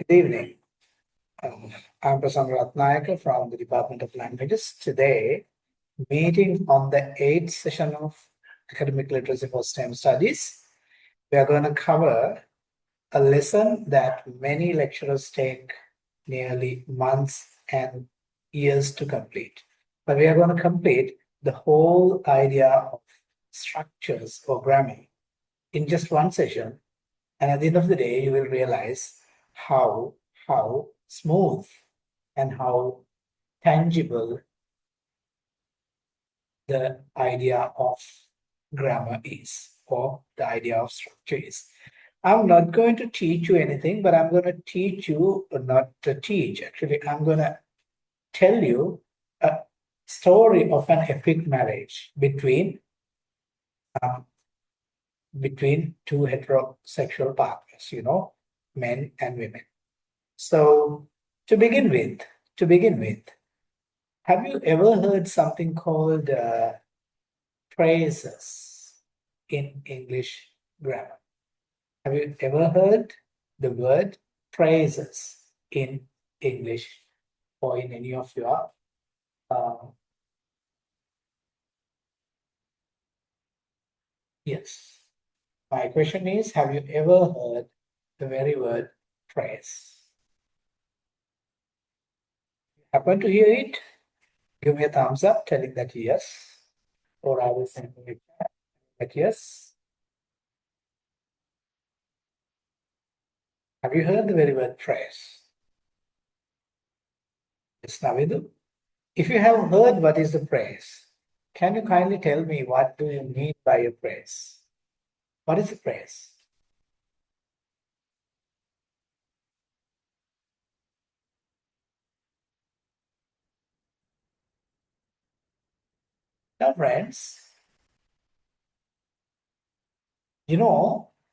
Good evening. I'm Prasanna Ratnayaka from the Department of Languages. Today, meeting on the 8th session of Academic Literacy for STEM Studies, we are going to cover a lesson that many lecturers take nearly months and years to complete. But we are going to complete the whole idea of structures for grammar in just one session. And at the end of the day, you will realize how smooth and how tangible the idea of grammar is, or the idea of structure is. I'm not going to teach you anything, but I'm going to teach you, or not to teach, actually, I'm going to tell you a story of an epic marriage um, between two heterosexual partners, men and women. So to begin with, have you ever heard something called phrases in English grammar? Have you ever heard the word phrases in English or in any of your uh, yes. My question is, have you ever heard the very word phrase? Happen to hear it? Give me a thumbs up telling that yes, or I will send you that yes. Have you heard the very word phrase? Yes, Navidu. If you have heard what is the praise, can you kindly tell me what do you mean by a praise? What is a praise? Now, friends,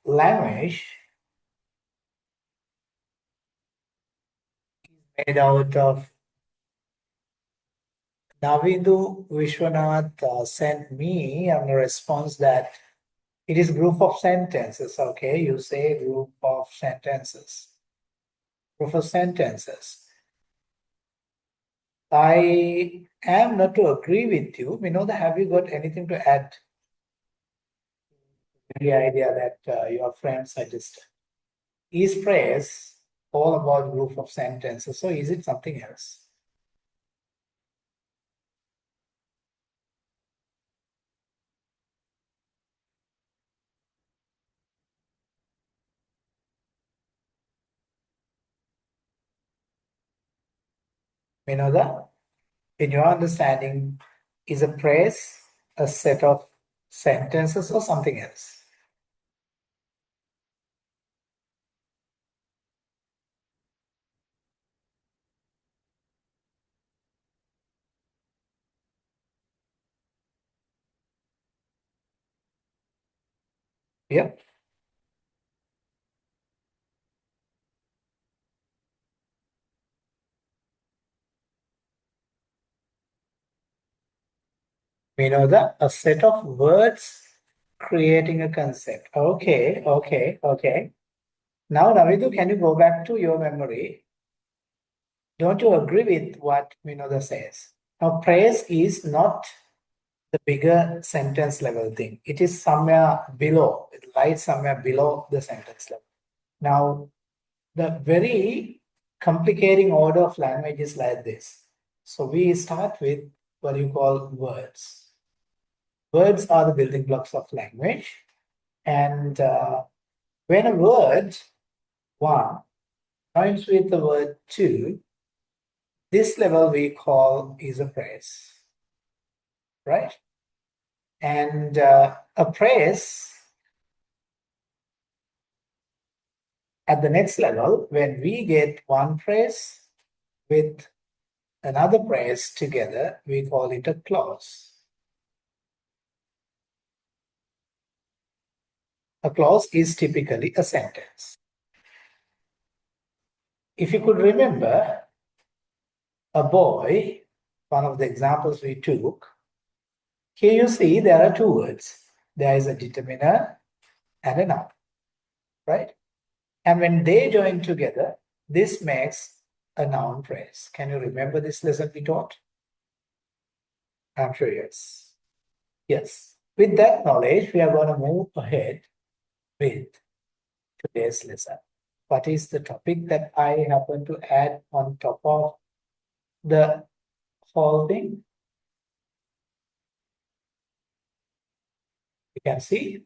language made out of Navidu Vishwanath sent me a response that it is group of sentences. Okay, you say group of sentences. Group of sentences. I am not to agree with you. Vinod, have you got anything to add? The idea that your friend suggested. Is praise all about group of sentences? So is it something else? Vinoda, in your understanding, is a praise a set of sentences or something else? Yep. Vinoda, a set of words creating a concept. Okay, okay, okay. Now, Navidu, can you go back to your memory? Don't you agree with what Vinoda says? Now, praise is not the bigger sentence level thing. It is somewhere below, it lies somewhere below the sentence level. Now, the very complicating order of language is like this. So we start with what you call words. Words are the building blocks of language. And when a word, one, joins with the word two, this level we call is a phrase, right? And a phrase at the next level, when we get one phrase with another phrase together, we call it a clause. A clause is typically a sentence. If you could remember, a boy, one of the examples we took, here you see there are two words. There is a determiner and a noun, right? And when they join together, this makes a noun phrase. Can you remember this lesson we taught? I'm sure yes. Yes. With that knowledge, we are going to move ahead with today's lesson. What is the topic that I happen to add on top of the whole thing? You can see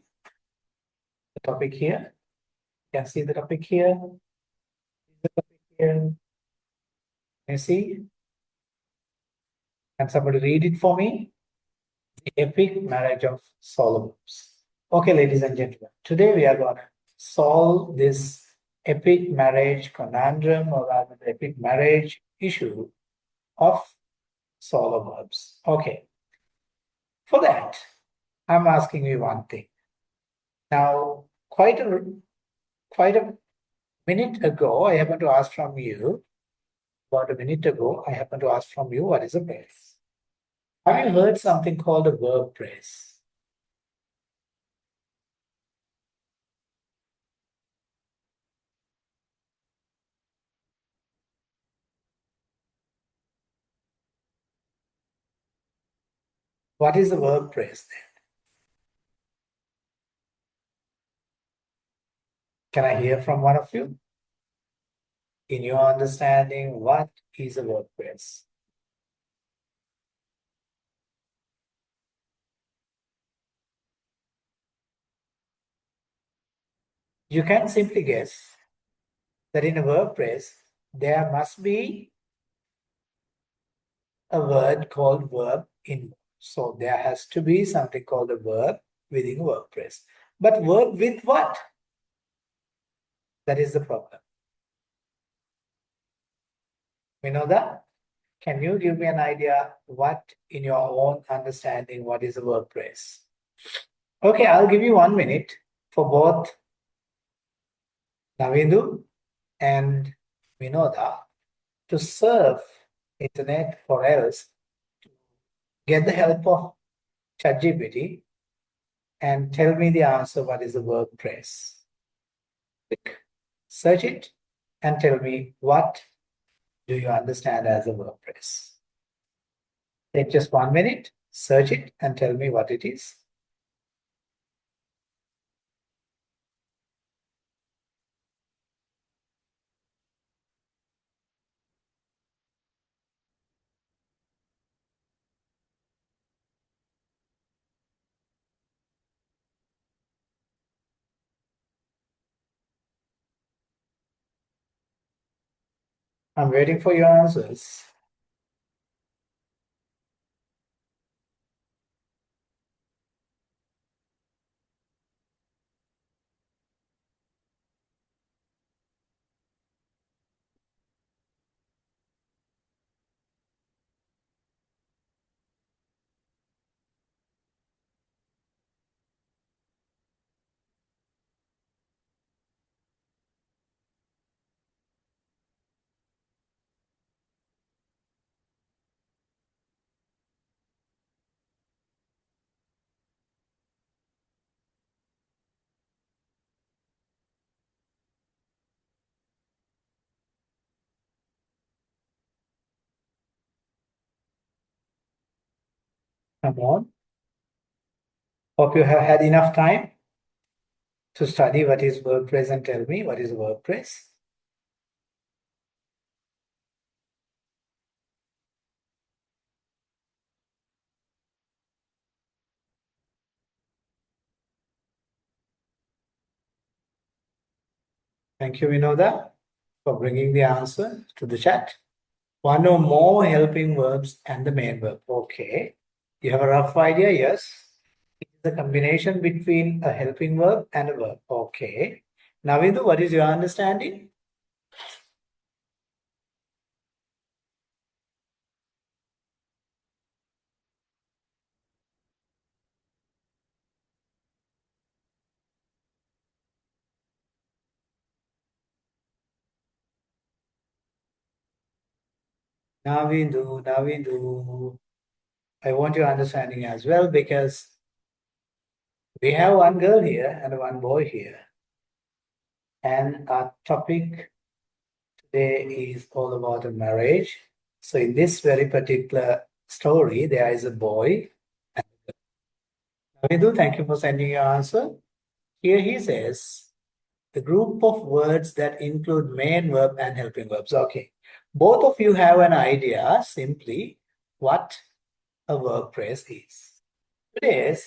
the topic here. You can see the topic here. The topic here. Can you see? Can somebody read it for me? The epic marriage of Solomon. Okay, ladies and gentlemen, today we are going to solve this epic marriage conundrum, or rather the epic marriage issue of Solomons. Okay, for that, I'm asking you one thing. Now, quite a minute ago, I happened to ask from you, about a minute ago, I happened to ask from you, what is a phrase? Have you heard something called a verb phrase? What is the verb phrase then? Can I hear from one of you? In your understanding, what is a verb phrase? You can simply guess that in a verb phrase, there must be a word called verb in. So there has to be something called a verb within a verb phrase. But verb with what? That is the problem. We know that. Can you give me an idea what, in your own understanding, what is a verb phrase? Okay, I'll give you 1 minute for both Navindu and Vinoda to surf internet, or else get the help of ChatGPT and tell me the answer, what is the verb phrase. Click, search it and tell me what do you understand as a verb phrase. Take just 1 minute, search it and tell me what it is. I'm waiting for your answers. Come on. Hope you have had enough time to study what is verb phrase and tell me what is a verb phrase. Thank you, Vinoda, for bringing the answer to the chat. One or more helping verbs and the main verb. Okay. You have a rough idea? Yes. It's a combination between a helping verb and a verb. Okay. Navindu, what is your understanding? Navindu. I want your understanding as well, because we have one girl here and one boy here. And our topic today is all about a marriage. So in this very particular story, there is a boy. Navidu, thank you for sending your answer. Here he says, the group of words that include main verb and helping verbs. Okay. Both of you have an idea simply what a verb phrase is. Today's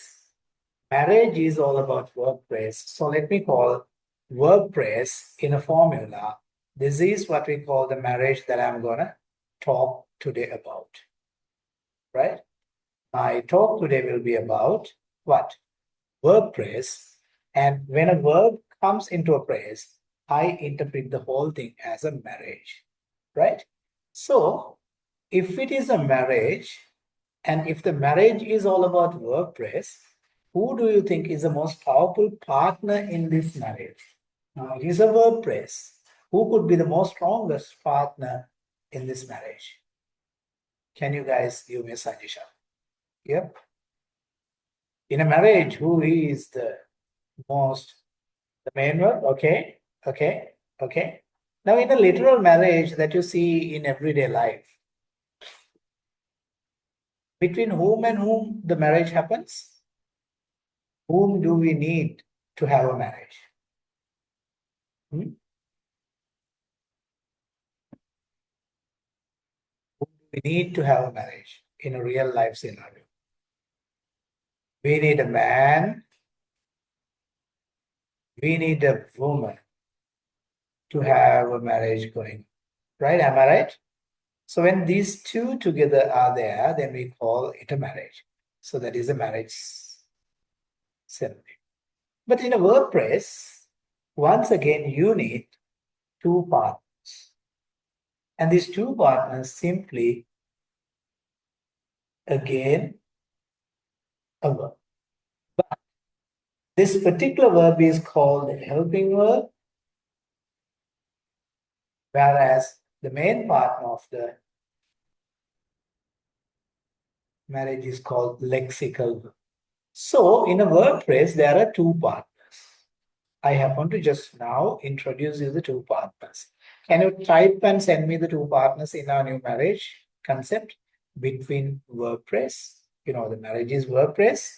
marriage is all about verb phrase. So let me call verb phrase in a formula. This is what we call the marriage that I'm going to talk today about. Right? My talk today will be about what? Verb phrase. And when a verb comes into a phrase, I interpret the whole thing as a marriage. Right? So if it is a marriage, and if the marriage is all about verb phrase, who do you think is the most powerful partner in this marriage? Now, it is a verb phrase. Who could be the most strongest partner in this marriage? Can you guys give me a suggestion? Yep. In a marriage, who is the main verb? Okay, okay, okay. Now, in a literal marriage that you see in everyday life, between whom and whom the marriage happens? Whom do we need to have a marriage? Hmm? We need to have a marriage in a real life scenario. We need a man, we need a woman to have a marriage going. Right? Am I right? So when these two together are there, then we call it a marriage. So that is a marriage ceremony. But in a verb phrase, once again, you need two partners. And these two partners simply, again, a verb. But this particular verb is called the helping verb, whereas the main partner of the marriage is called lexical verb. So in a verb phrase, there are two partners. I happen to just now introduce you the two partners. Can you type and send me the two partners in our new marriage concept between verb phrase? You know, the marriage is verb phrase,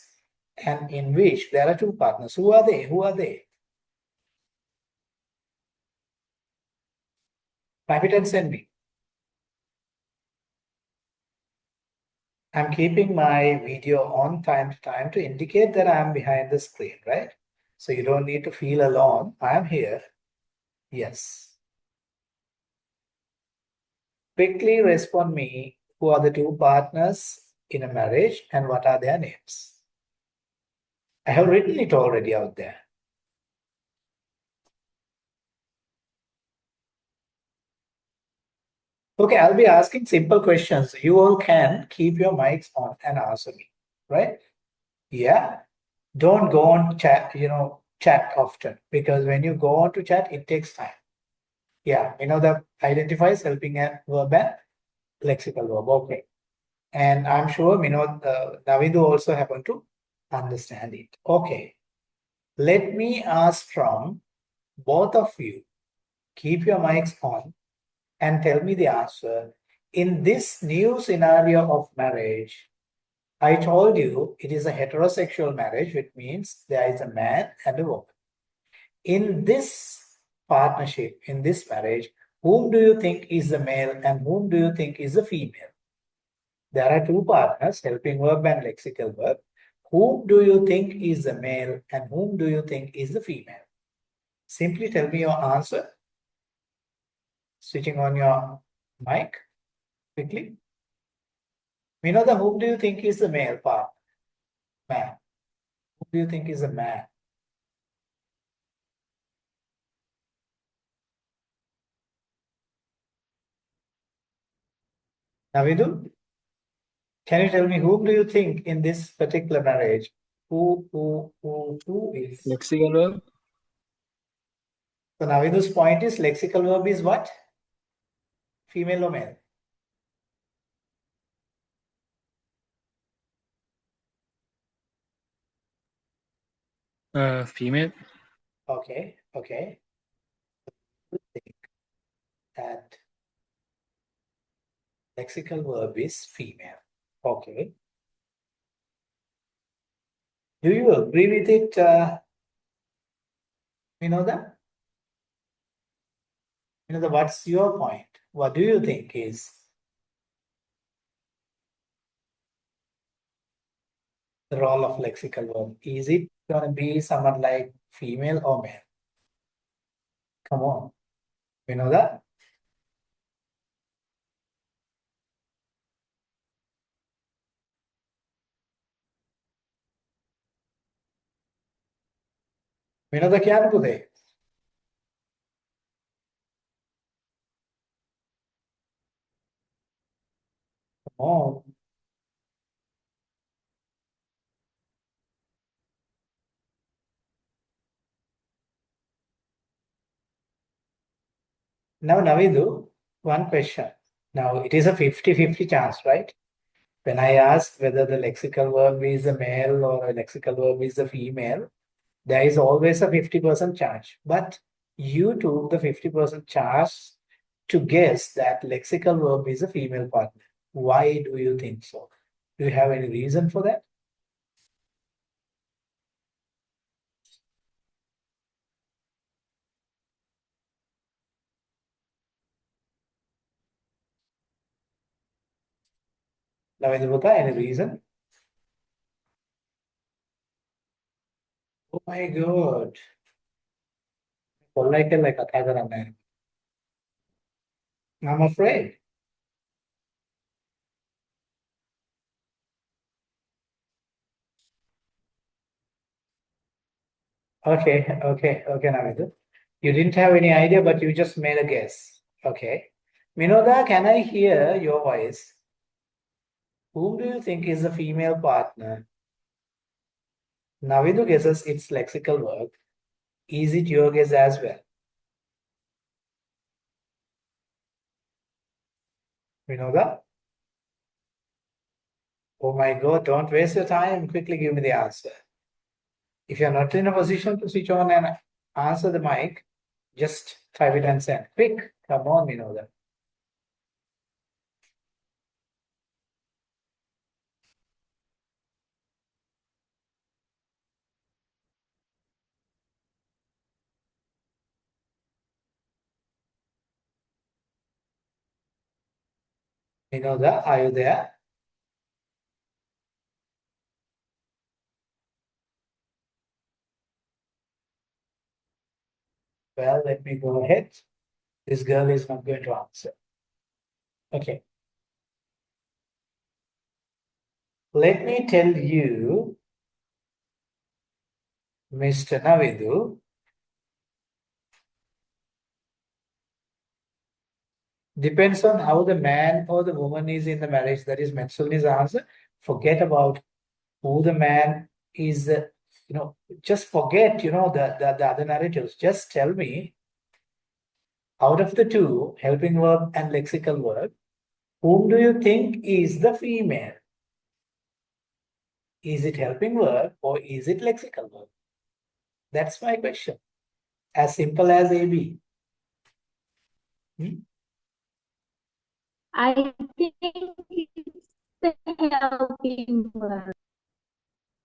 and in which there are two partners. Who are they? Who are they? Type it and send me. I'm keeping my video on time to time to indicate that I'm behind the screen, right? So you don't need to feel alone. I'm here. Yes. Quickly respond me. Who are the two partners in a marriage and what are their names? I have written it already out there. Okay, I'll be asking simple questions. You all can keep your mics on and answer me, right? Yeah. Don't go on chat, chat often, because when you go on to chat, it takes time. Yeah, the identifies helping a verb and lexical verb. Okay. And I'm sure, Navidu also happen to understand it. Okay. Let me ask from both of you. Keep your mics on and tell me the answer. In this new scenario of marriage, I told you it is a heterosexual marriage, which means there is a man and a woman. In this partnership, in this marriage, whom do you think is the male and whom do you think is the female? There are two partners, helping verb and lexical verb. Whom do you think is the male and whom do you think is the female? Simply tell me your answer. Switching on your mic quickly. Whom do you think is the male part? Man. Who do you think is a man? Navidu, can you tell me whom do you think in this particular marriage? Who is? Lexical verb. So Navidu's point is lexical verb is what? Female or male? Female. Okay, okay. that lexical verb is female. Okay. Do you agree with it, Vinodha? Vinodha, what's your point? What do you think is the role of lexical verb? Is it going to be someone like female or male? Come on, Vinodha. Vinodha, क्या पूछे? Oh, now Navidu, one question. Now it is a 50-50 chance, right? When I ask whether the lexical verb is a male or a lexical verb is a female, there is always a 50% chance. But you took the 50% chance to guess that lexical verb is a female partner. Why do you think so? Do you have any reason for that? Navidu, any reason? Oh my God. I'm afraid. Okay, Navidu. You didn't have any idea, but you just made a guess. Okay. Minoda, can I hear your voice? Whom do you think is the female partner? Navidu guesses it's lexical verb. Is it your guess as well? Vinoda? Oh my God, don't waste your time. Quickly give me the answer. If you're not in a position to switch on and answer the mic, just type it and send. Quick, come on, Vinoda. Vinoda, are you there? Well, let me go ahead. This girl is not going to answer. Okay. Let me tell you, Mr. Navidu, depends on how the man or the woman is in the marriage. That is Metsulni's answer. Forget about who the man is, just forget, the other narratives. Just tell me, out of the two, helping verb and lexical verb, whom do you think is the female? Is it helping verb or is it lexical verb? That's my question. As simple as AB. I think it's the helping verb.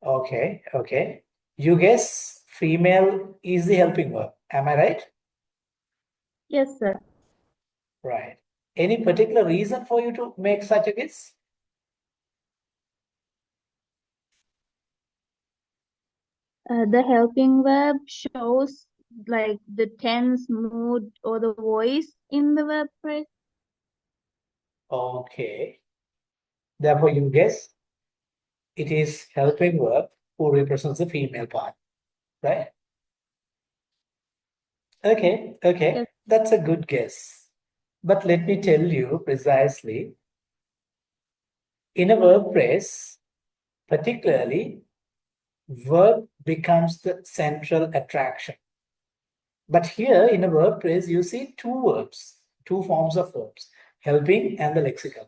Okay. You guess female is the helping verb. Am I right? Yes, sir. Right. Any particular reason for you to make such a guess? The helping verb shows like the tense, mood, or the voice in the verb phrase. Okay. Therefore, you guess it is helping verb who represents the female part, right? Okay. Yes. That's a good guess. But let me tell you precisely, in a verb phrase, particularly, verb becomes the central attraction. But here in a verb phrase, you see two verbs, two forms of verbs, helping and the lexical.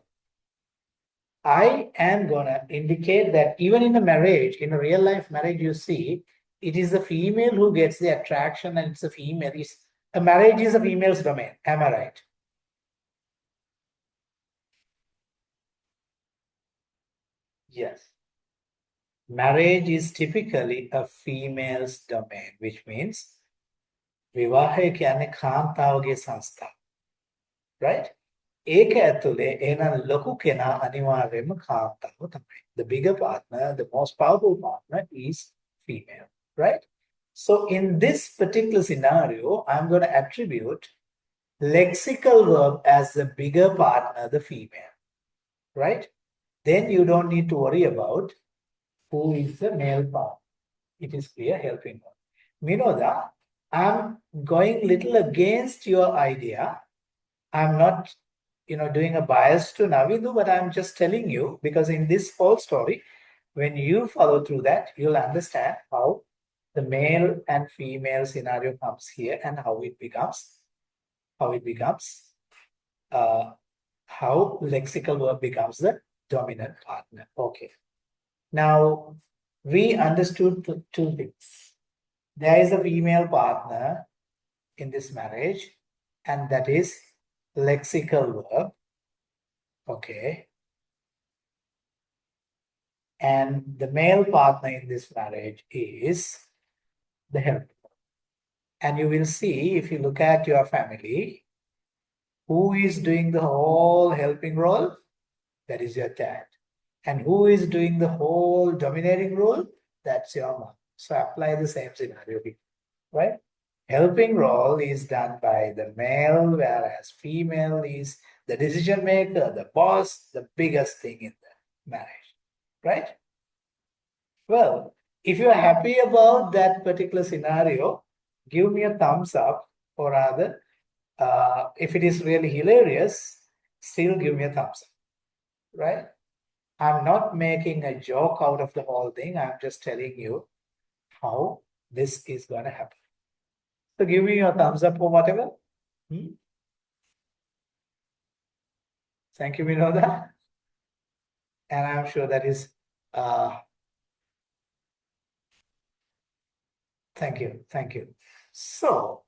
I am gonna indicate that even in a marriage, in a real life marriage, you see, it is the female who gets the attraction and it's a female. A marriage is a female's domain. Am I right? Yes. Marriage is typically a female's domain, which means විවාහය කියන්නේ කාන්තාවගේ සංස්ථාව. Right? ඒක ඇතුලේ එහෙනම් ලොකු කෙනා අනිවාර්යයෙන්ම කාන්තාව තමයි. The bigger partner, the most powerful partner is female. Right? So in this particular scenario, I'm going to attribute lexical verb as the bigger partner, the female. Right? Then you don't need to worry about who is the male part. It is clear helping verb. Minoda, I'm going little against your idea. I'm not, doing a bias to Navidu, but I'm just telling you because in this whole story, when you follow through that, you'll understand how the male and female scenario comes here and how lexical verb becomes the dominant partner. Okay. Now, we understood two things. There is a female partner in this marriage, and that is lexical verb. Okay. And the male partner in this marriage is the helper. And you will see, if you look at your family, who is doing the whole helping role? That is your dad. And who is doing the whole dominating role? That's your mom. So apply the same scenario here, right? Helping role is done by the male, whereas female is the decision maker, the boss, the biggest thing in the marriage, right? Well, if you are happy about that particular scenario, give me a thumbs up, or rather, if it is really hilarious, still give me a thumbs up, right? I'm not making a joke out of the whole thing. I'm just telling you how this is going to happen. So give me your thumbs up or whatever. Thank you, Minoda. And I'm sure that is, thank you. So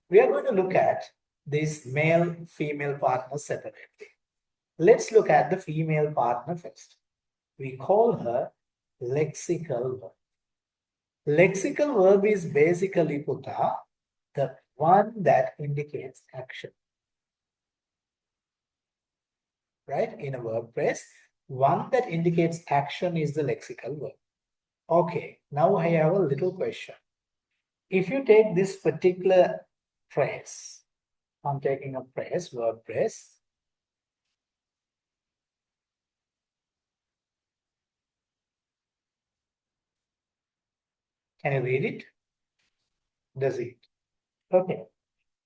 we are going to look at these male-female partners separately. Let's look at the female partner first. We call her lexical verb. Lexical verb is basically, Puta, the one that indicates action. Right? In a verb phrase, one that indicates action is the lexical verb. Okay, now I have a little question. If you take this particular phrase, I'm taking a phrase, verb phrase. Can you read it? Does it? Okay.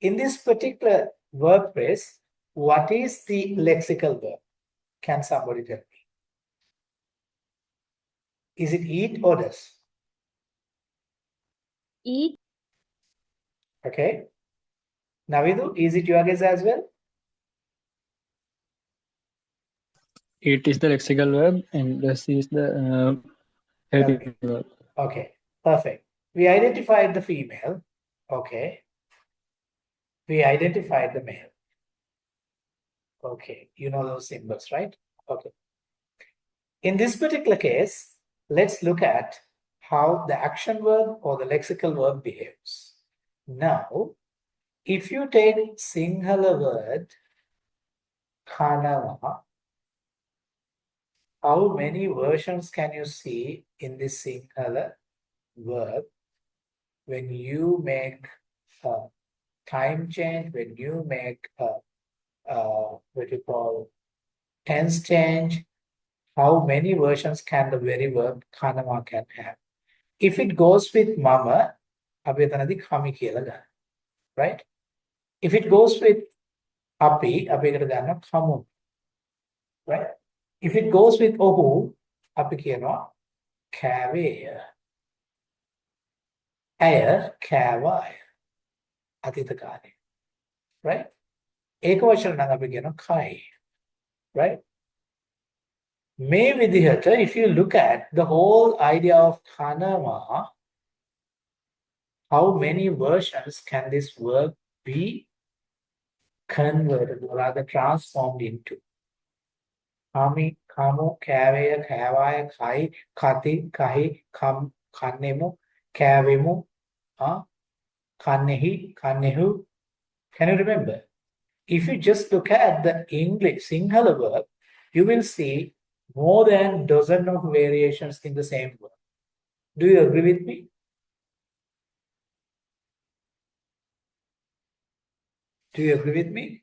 In this particular verb phrase, what is the lexical verb? Can somebody tell me? Is it eat or does? Eat. Okay. Navidu, is it your guess as well? It is the lexical verb and this is the helping verb. Okay, perfect. We identified the female. Okay. We identified the male. Okay, you know those symbols, right? Okay. In this particular case, let's look at how the action verb or the lexical verb behaves. Now, if you take Sinhala word, Kanawa, how many versions can you see in this Sinhala verb when you make a time change, when you make what you call tense change? How many versions can the very verb Kanawa can have? If it goes with mama, abhi khami කියලා ගන්න. Right? If it goes with අපි එකට ගන්නවා khamo. Right? If it goes with ohu, අපි කියනවා කෑවේය. ඇය කෑවාය. අතීත කාලේ. Right? ඒක වචන නම් අපි කියනවා කයි. Right? මේ විදිහට, if you look at the whole idea of Kanawa, how many versions can this verb be converted or rather transformed into? kamu, kෑවය, කෑවාය, කයි, කති, කහි, කන්නෙමු, කෑවෙමු, කන්නෙහි, කන්නෙහු. Can you remember? If you just look at the English Sinhala verb, you will see more than dozen of variations in the same word. Do you agree with me? Do you agree with me?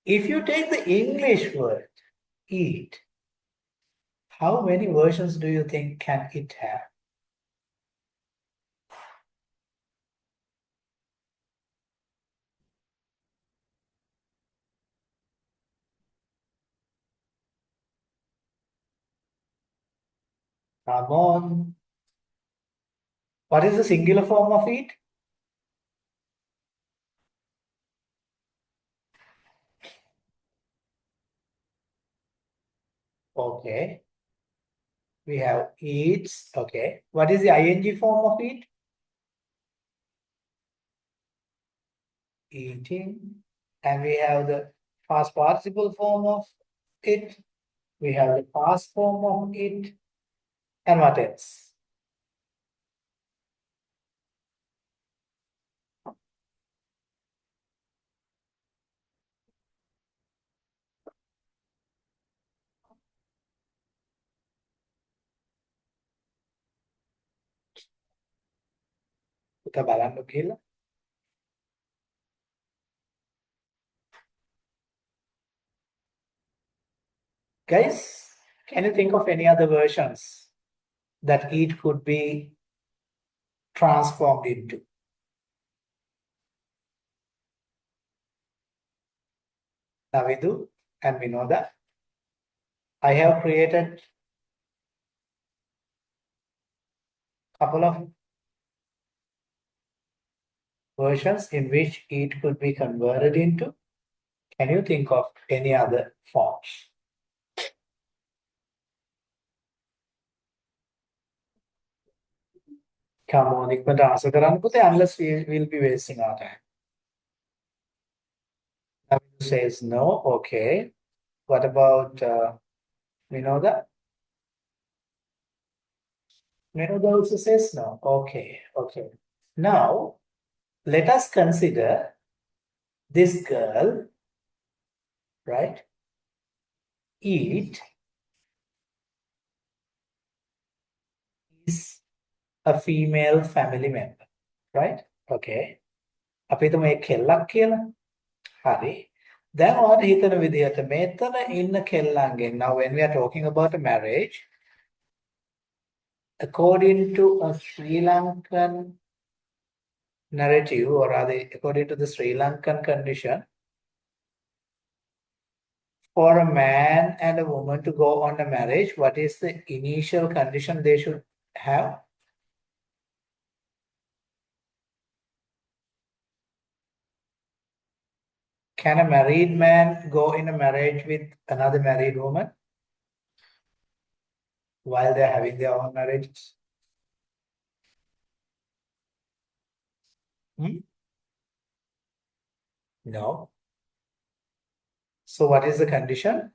If you take the English word, eat, how many versions do you think can it have? Come on. What is the singular form of eat? Okay. We have eats. Okay. What is the ing form of eat? Eating. And we have the past participle form of it. We have the past form of it. And what else? පුතා බලන්න කියලා. Guys, can you think of any other versions that eat could be transformed into? Navidu and Vinoda, I have created a couple of versions in which eat could be converted into. Can you think of any other forms? Come on, ඉක්මනට answer කරන්න පුතේ, unless we will be wasting our time. Navidu says no. Okay. What about Vinoda? Vinoda also says no. Okay. Okay. Now, let us consider this girl, right? Eat is a female family member, right? Okay. අපි හිතමු මේ කෙල්ලක් කියලා. හරි. දැන් ඔයාලට හිතන විදිහට මෙතන ඉන්න කෙල්ලන්ගෙන්, now when we are talking about a marriage, according to a Sri Lankan narrative, or rather according to the Sri Lankan condition, for a man and a woman to go on a marriage, what is the initial condition they should have? Can a married man go in a marriage with another married woman while they're having their own marriages? No. So what is the condition?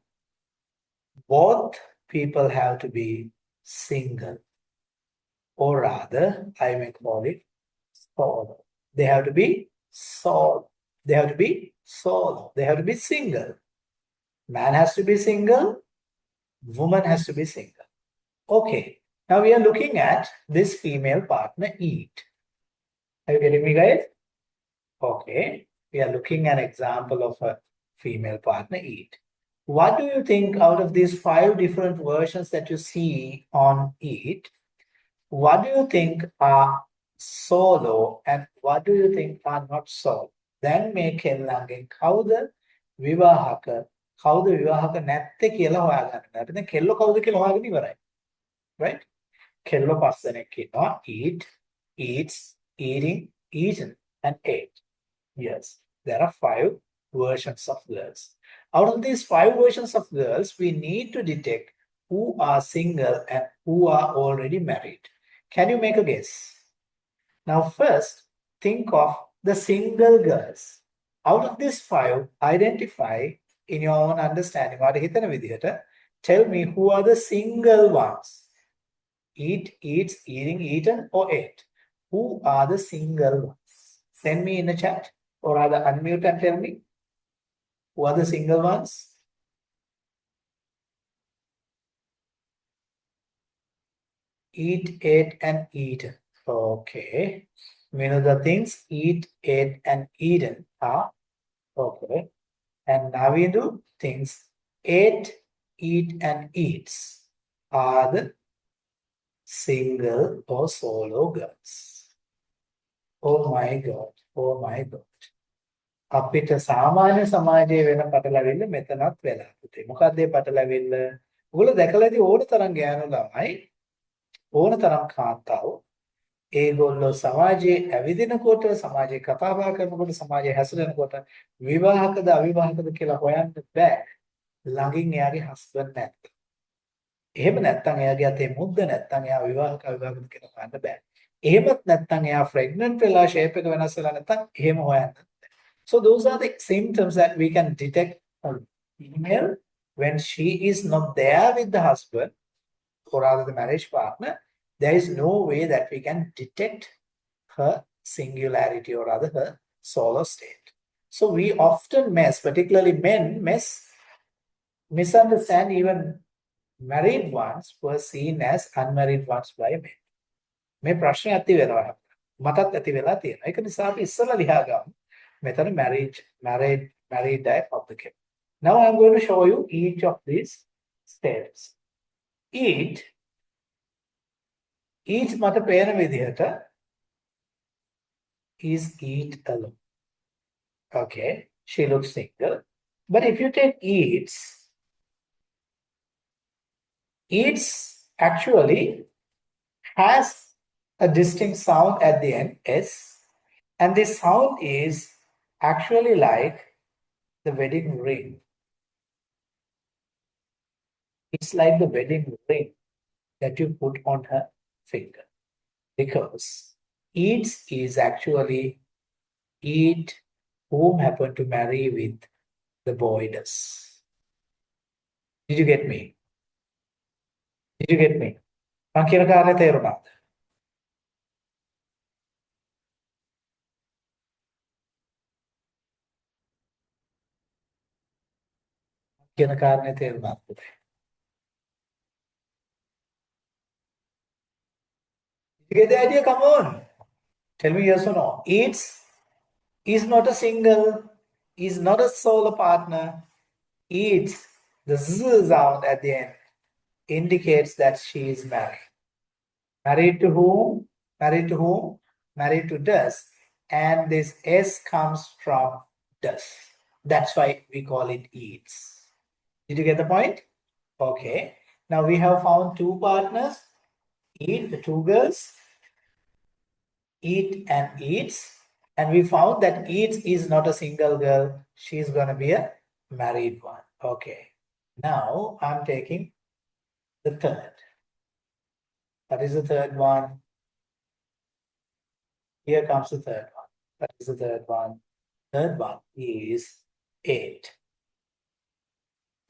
Both people have to be single, or rather, I may call it solo. They have to be solo. They have to be solo. They have to be single. Man has to be single. Woman has to be single. Okay. Now we are looking at this female partner eat. Are you getting me, guys? Okay. We are looking at an example of a female partner eat. What do you think out of these 5 different versions that you see on eat? What do you think are solo and what do you think are not solo? Then මේ කෙල්ලන්ගෙන් කවුද විවාහක කවුද විවාහක නැත්තේ කියලා හොයාගන්න. අපි දැන් කෙල්ල කවුද කියලා හොයාගෙන ඉවරයි. Right? කෙල්ල පස් දෙනෙක් ඉන්නවා. Eat, eats, eating, eaten and ate. Yes, there are 5 versions of girls. Out of these 5 versions of girls, we need to detect who are single and who are already married. Can you make a guess? Now first, think of the single girls. Out of these 5, identify in your own understanding. Tell me who are the single ones. Eat, eats, eating, eaten, or ate. Who are the single ones? Send me in the chat or rather unmute and tell me who are the single ones. Eat, ate, and eaten. Okay. We know the things eat, ate, and eaten are okay. And now we do things ate, eat, and eats are the single or solo girls. Oh my God. Oh my God. අපිට සාමාන්‍ය සමාජයේ වෙන පටලැවිල්ල මෙතනත් වෙලා පුතේ. මොකක්ද මේ පටලැවිල්ල? ඔයගොල්ලෝ දැකලා ඇති ඕන තරම් ගෑනු ළමයි ඕන තරම් කාන්තාවෝ ඒගොල්ලෝ සමාජයේ ඇවිදිනකොට සමාජයේ කතා බහ කරනකොට සමාජයේ හැසිරෙනකොට විවාහකද අවිවාහකද කියලා හොයන්න බෑ. ළඟින් එයාගේ හස්බන්ඩ් නැත්නම්. එහෙම නැත්නම් එයාගේ අතේ මුද්ද නැත්නම් එයා විවාහක අවිවාහකද කියලා හොයන්න බෑ. එහෙමත් නැත්නම් එයා ප්‍රෙග්නන්ට් වෙලා ෂේප් එක වෙනස් වෙලා නැත්නම් එහෙම හොයන්න. So those are the symptoms that we can detect a female when she is not there with the husband or rather the marriage partner. There is no way that we can detect her singularity or rather her solo state. So we often particularly men misunderstand even married ones were seen as unmarried ones by men. මේ ප්‍රශ්නේ ඇති වෙනවා. මටත් ඇති වෙලා තියෙනවා. ඒක නිසා අපි ඉස්සෙල්ලා ලියා ගමු. Method married applicant. Now I'm going to show you each of these steps. Eat මට පේන විදිහට is eat alone. Okay, she looks single. But if you take eats actually has a distinct sound at the end, S, and this sound is actually like the wedding ring. It's like the wedding ring that you put on her finger. Because eats is actually eat whom happened to marry with the boy does. Did you get me? Did you get me? මං කියන කාරණේ තේරුණාද? කියන කාරණේ තේරුණාද පුතේ? You get the idea? Come on. Tell me yes or no. Eats is not a single, is not a solo partner. Eats, the Z sound at the end indicates that she is married. Married to whom? Married to whom? Married to does. And this S comes from does. That's why we call it eats. Did you get the point? Okay. Now we have found two partners. Eat, the two girls. Eat and eats. And we found that eats is not a single girl. She's going to be a married one. Okay. Now I'm taking the third. What is the third one? Here comes the third one. What is the third one? Third one is 8.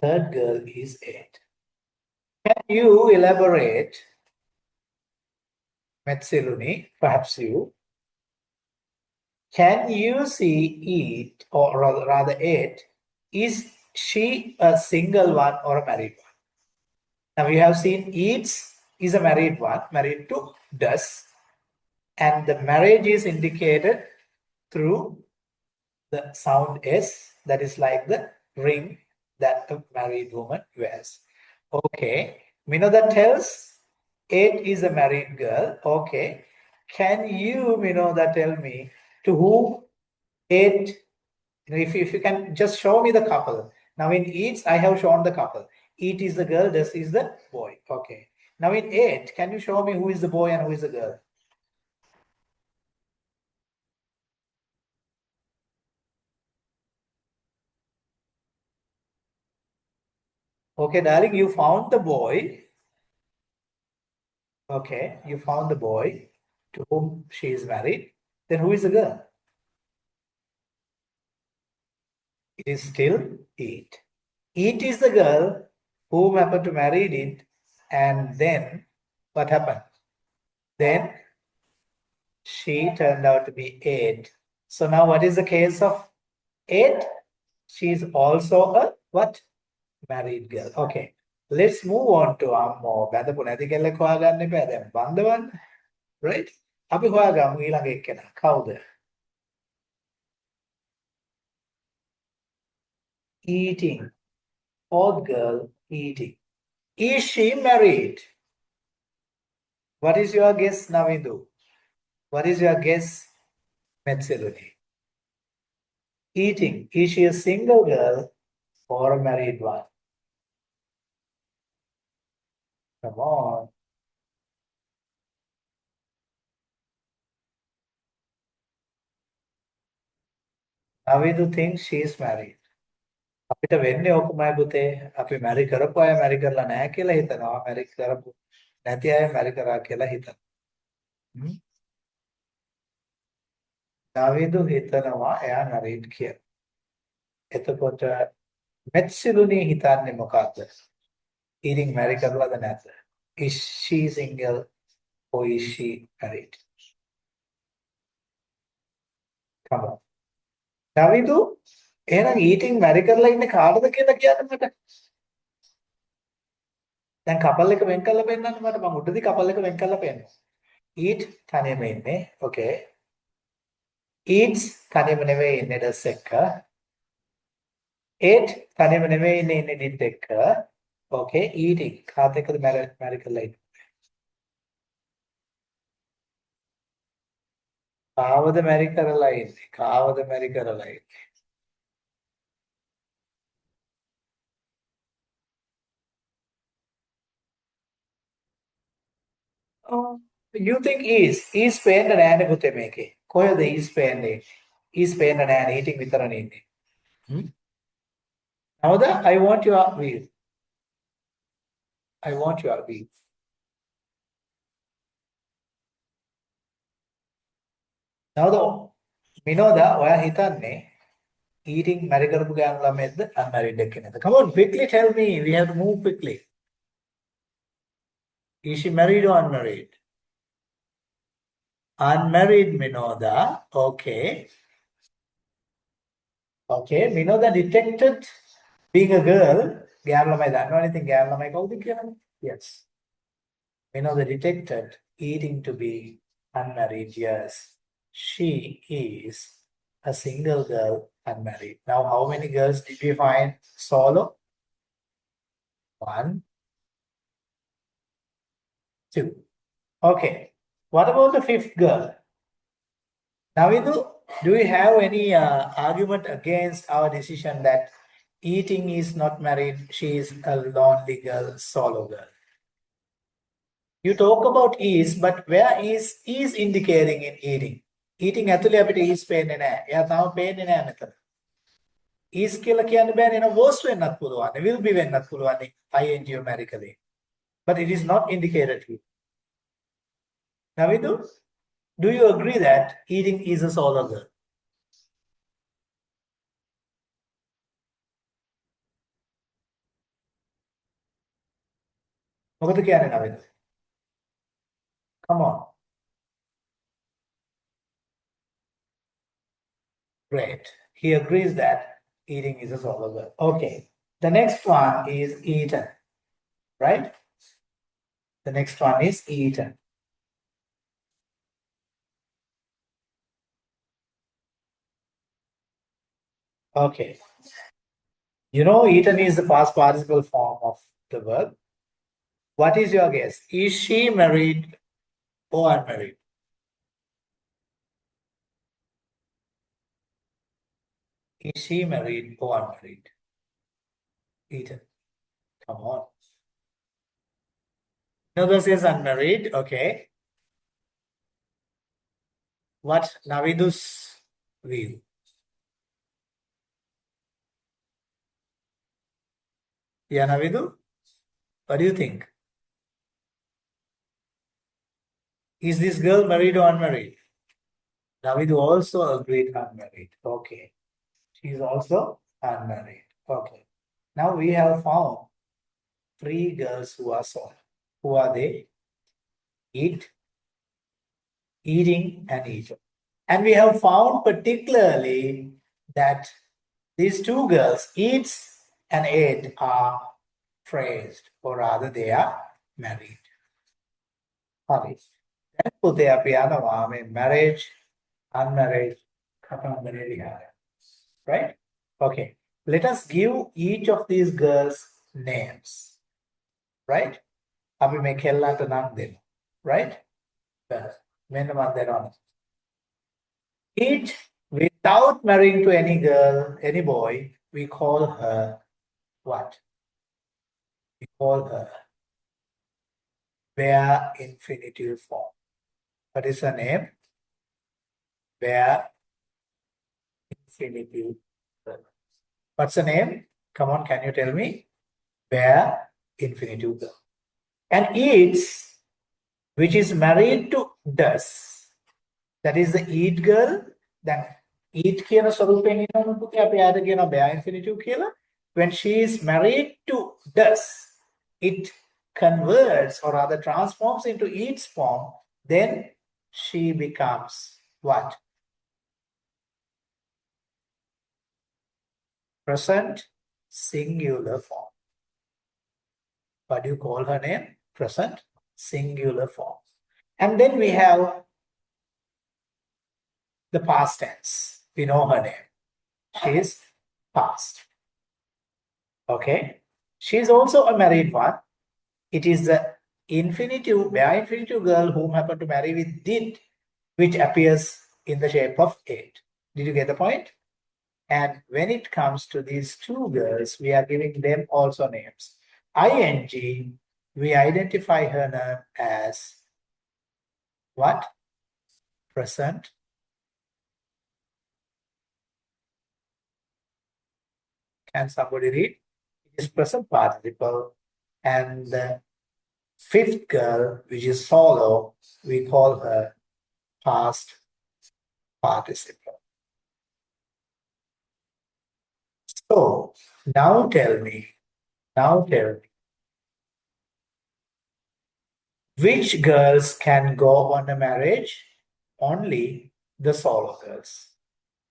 Third girl is 8. Can you elaborate? Metsiluni, perhaps you. Can you see eat, or rather 8? Is she a single one or a married one? Now we have seen eats is a married one, married to does. And the marriage is indicated through the sound S, that is like the ring that the married woman wears. Okay, we know that tells 8 is a married girl. Okay, can you, that tell me to whom 8, if you can just show me the couple. Now in eats, I have shown the couple. Eat is the girl, this is the boy. Okay, now in 8, can you show me who is the boy and who is the girl? Okay, darling, you found the boy. Okay, you found the boy to whom she is married. Then who is the girl? It is still 8. It is the girl whom happened to marry it, and then what happened? Then she turned out to be 8. So now what is the case of 8? She is also a what? Married girl. Okay. Let's move on to more. බැඳපු නැති කෙල්ලෙක් හොයාගන්න එපා. දැන් බඳවන්න. Right? අපි හොයාගමු ඊළඟ එක්කෙනා. කවුද? Eating. Old girl eating. Is she married? What is your guess, Navindu? What is your guess, Metsiluni? Eating. Is she a single girl or a married one? Come on. Navindu thinks she is married. අපිට වෙන්නේ ඔකමයි පුතේ. අපි මැරි කරපු අය මැරි කරලා නැහැ කියලා හිතනවා. මැරි කරපු නැති අය මැරි කරා කියලා හිතනවා. නාවිදු හිතනවා එයා මැරිඩ් කියලා. එතකොට මෙත්සිලුනි හිතන්නේ මොකක්ද? ඊරින් මැරි කරලාද නැද්ද? Is she single or is she married? Come on. නාවිදු එහෙනම් ඊටින් මැරි කරලා ඉන්නේ කාටද කියලා කියන්න මට. දැන් කපල් එක වෙන් කරලා පෙන්නන්න මට. මම උඩදී කපල් එක වෙන් කරලා පෙන්නනවා. eat තනියම ඉන්නේ. Okay. eats තනියම නෙවෙයි ඉන්නේ ඩස් එක. ate තනියම නෙවෙයි ඉන්නේ did එක. Okay. eating කාත් එක්කද මැරි කරලා ඉන්නේ. කාවද මැරි කරලා ඉන්නේ? කාවද මැරි කරලා ඉන්නේ? You think is පේන්න නෑනේ පුතේ මේකේ. කොහෙද is පේන්නේ? is පේන්න නෑනේ eating විතරනේ ඉන්නේ. Navada, I want your view. I want your view. Navada, Minoda, ඔයා හිතන්නේ eating marry කරපු ගෑනු ළමයිද unmarried එක්කෙනෙක්ද? Come on, quickly tell me. We have to move quickly. Is she married or unmarried? Unmarried, Minoda. Okay. Okay, Minoda detected being a girl. ගෑනු ළමයි දන්නවනේ ඉතින් ගෑනු ළමයි කවුද කියලානේ? Yes. Minoda detected eating to be unmarried. Yes. She is a single girl, unmarried. Now, how many girls did we find solo? 1, 2. Okay. What about the 5th girl? Navidu, do you have any argument against our decision that eating is not married, she is a lonely girl, solo girl? You talk about is, but where is indicating in eating? Eating ඇතුලේ අපිට is පේන්නේ නැහැ. එයා තාම පේන්නේ නැහැ මෙතන. is කියලා කියන්න බෑනේ. එන was වෙන්නත් පුළුවන්. will be වෙන්නත් පුළුවන්. ing numerically. But it is not indicated here. Navidu, do you agree that eating is a solo girl? මොකද කියන්නේ Navidu? Come on. Great. He agrees that eating is a solo girl. Okay. The next one is eaten. Right? The next one is eaten. Okay. You know, eaten is the past participle form of the verb. What is your guess? Is she married or unmarried? Is she married or unmarried? Eaten. Come on. Another says unmarried. Okay. What Navidu's view? Yeah, Navidu? What do you think? Is this girl married or unmarried? Navidu also agreed unmarried. Okay. She is also unmarried. Okay. Now we have found 3 girls who are solo. Who are they? Eat, eating, and eater. And we have found particularly that these 2 girls, eats and ate, are praised, or rather they are married. Hari. Then පුතේ අපි යනවා මේ marriage, unmarried, කතන්දරේ දිහාට. Right? Okay. Let us give each of these girls names. Right? අපි මේ කෙල්ලන්ට නම් දෙමු. Right? මෙන්න මම දෙනවා. Each, without marrying to any girl, any boy, we call her what? We call her bare infinitive form. What is her name? Bare infinitive verb. What's the name? Come on, can you tell me? Bare infinitive verb. And eats, which is married to does. That is the eat girl. Then eat කියන ස්වරූපයෙන් ඉන්නවනේ පුතේ අපි ආද කියනවා bare infinitive කියලා. When she is married to does, it converts or rather transforms into eats form, then she becomes what? Present singular form. What do you call her name? Present singular form. And then we have the past tense. We know her name. She is past. Okay. She is also a married one. It is the infinitive, bare infinitive girl whom happened to marry with did, which appears in the shape of ate. Did you get the point? And when it comes to these 2 girls, we are giving them also names. ing, we identify her name as what? Present. Can somebody read? It is present participle. And the 5th girl, which is solo, we call her past participle. So now tell me, which girls can go on a marriage? Only the solo girls.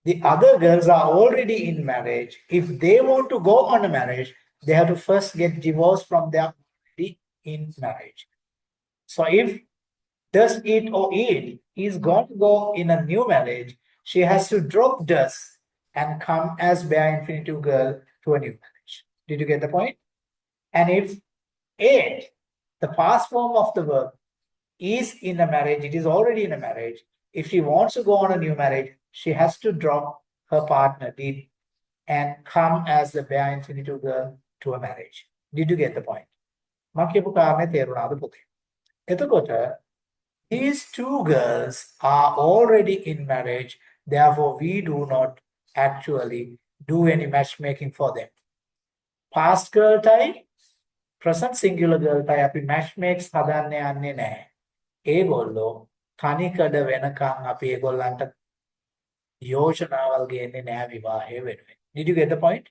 The other girls are already in marriage. If they want to go on a marriage, they have to first get divorced from their already in marriage. So if does eat or eat is going to go in a new marriage, she has to drop does and come as bare infinitive girl to a new marriage. Did you get the point? And if ate, the past form of the verb, is in a marriage, it is already in a marriage. If she wants to go on a new marriage, she has to drop her partner did and come as the bare infinitive girl to a marriage. Did you get the point? මම කියපු කාරණේ තේරුණාද පුතේ? එතකොට these 2 girls are already in marriage, therefore we do not actually do any matchmaking for them. Past girl type, present singular girl type අපි matchmakes හදන්න යන්නේ නැහැ. ඒගොල්ලෝ තනිකඩ වෙනකන් අපි ඒගොල්ලන්ට යෝජනාවල් ගේන්නේ නැහැ විවාහය වෙනුවෙන්. Did you get the point?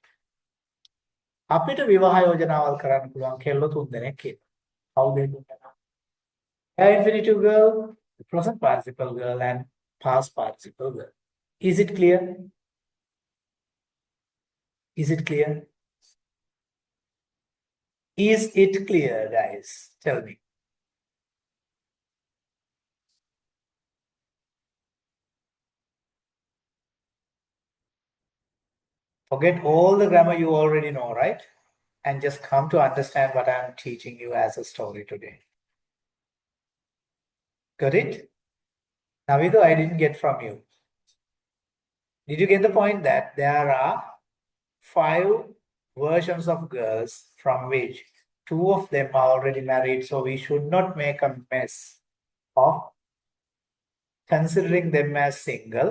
අපිට විවාහ යෝජනාවල් කරන්න පුළුවන් කෙල්ල 3 දෙනෙක් ඉන්නවා. කවුද ඒ 3 දෙනා? Infinitive girl, the present participle girl, and past participle girl. Is it clear? Is it clear? Is it clear, guys? Tell me. Forget all the grammar you already know, right? And just come to understand what I'm teaching you as a story today. Got it? Navido, I didn't get from you. Did you get the point that there are 5 versions of girls from which 2 of them are already married, so we should not make a mess of considering them as single,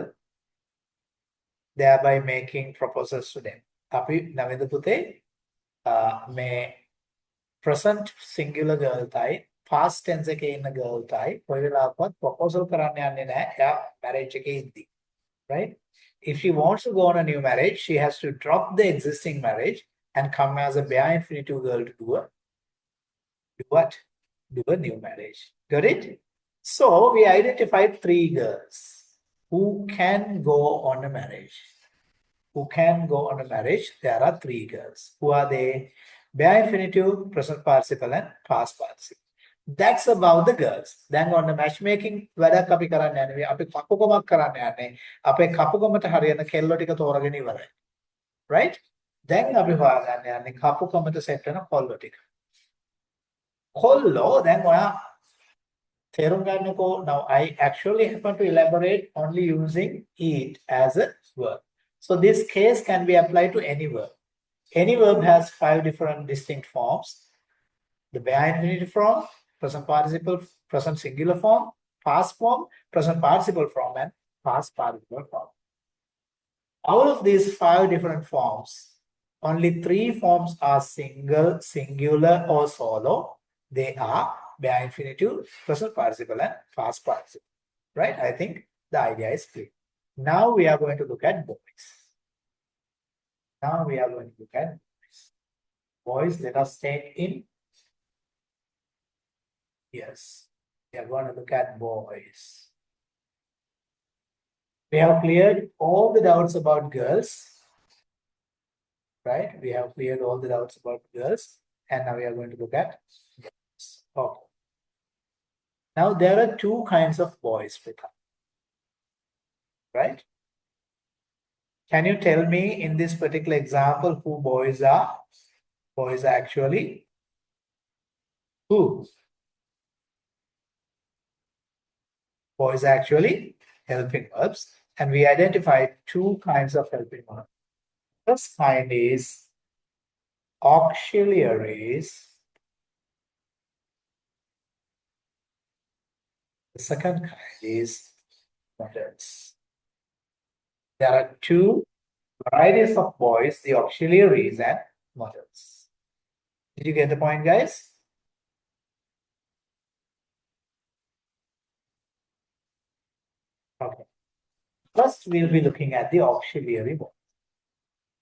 thereby making proposals to them. අපි නවීද පුතේ මේ present singular girl type, past tense එකේ ඉන්න girl type කොයි වෙලාවකවත් proposal කරන්න යන්නේ නැහැ. එයා marriage එකේ ඉඳි. Right? If she wants to go on a new marriage, she has to drop the existing marriage and come as a bare infinitive girl to do what? Do a new marriage. Got it? So we identified 3 girls who can go on a marriage. Who can go on a marriage? There are 3 girls. Who are they? Bare infinitive, present participle, and past participle. That's about the girls. Then on the matchmaking, වැඩක් අපි කරන්න යන්නේ අපි කපුකමක් කරන්න යන්නේ. අපේ කපුකමට හරියන කෙල්ල ටික තෝරගෙන ඉවරයි. Right? දැන් අපි හොයාගන්න යන්නේ කපුකමට සෙට් වෙන කොල්ල ටික. කොල්ලෝ දැන් ඔයා තේරුම් ගන්නකෝ. Now I actually happen to elaborate only using it as a verb. So this case can be applied to any verb. Any verb has 5 different distinct forms. The bare infinitive form, present participle, present singular form, past form, present participle form, and past participle form. Out of these 5 different forms, only 3 forms are single, singular, or solo. They are bare infinitive, present participle, and past participle. Right? I think the idea is clear. Now we are going to look at boys. Now we are going to look at boys. Let us take in. Yes, we are going to look at boys. We have cleared all the doubts about girls. Right? We have cleared all the doubts about girls. And now we are going to look at boys. Okay. Now there are 2 kinds of boys, Pritha. Right? Can you tell me in this particular example who boys are? Boys are actually who? Boys are actually helping verbs. And we identified 2 kinds of helping verbs. First kind is auxiliaries. The second kind is models. There are 2 varieties of boys, the auxiliaries and models. Did you get the point, guys? Okay. First, we'll be looking at the auxiliary boys.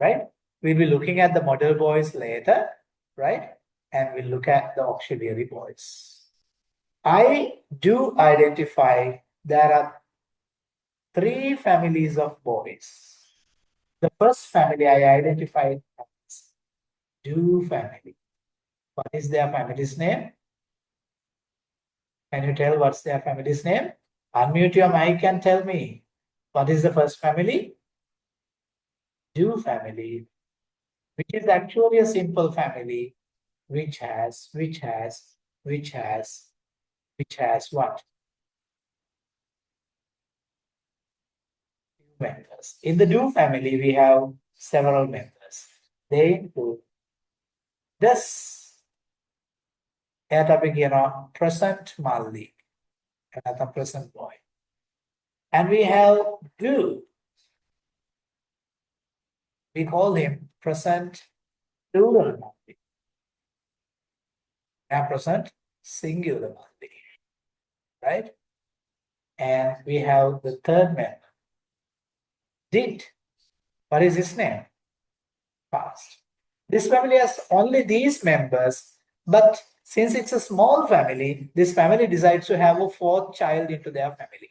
Right? We'll be looking at the model boys later, right? And we'll look at the auxiliary boys. I do identify there are 3 families of boys. The first family I identified as do family. What is their family's name? Can you tell what's their family's name? Unmute your mic and tell me. What is the first family? Do family, which is actually a simple family, which has what? Members. In the do family, we have several members. They include this. Present Mali, another present boy. And we have do. We call him present plural Mali. And present singular Mali. Right? And we have the third member. Did. What is his name? Past. This family has only these members, but since it's a small family, this family decides to have a 4th child into their family.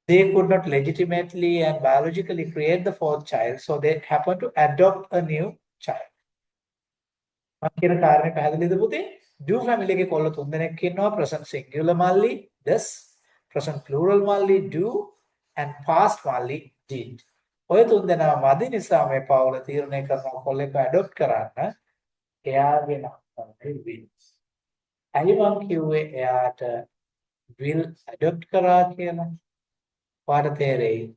They could not legitimately and biologically create the 4th child, so they happen to adopt a new child. Do family ke කොල්ල 3 දෙනෙක් ඉන්නවා. Present singular Mali, this. Present plural Mali, do. And past Mali, did. ඔය 3 දෙනා මදි නිසා මේ පවුල තීරණය කරනවා කොල්ලෙක්ව adopt කරන්න. එයාගේ නම තමයි will. ඇයි මම කිව්වේ එයාට will adopt කරා කියලා? පාඩ තේරෙයි.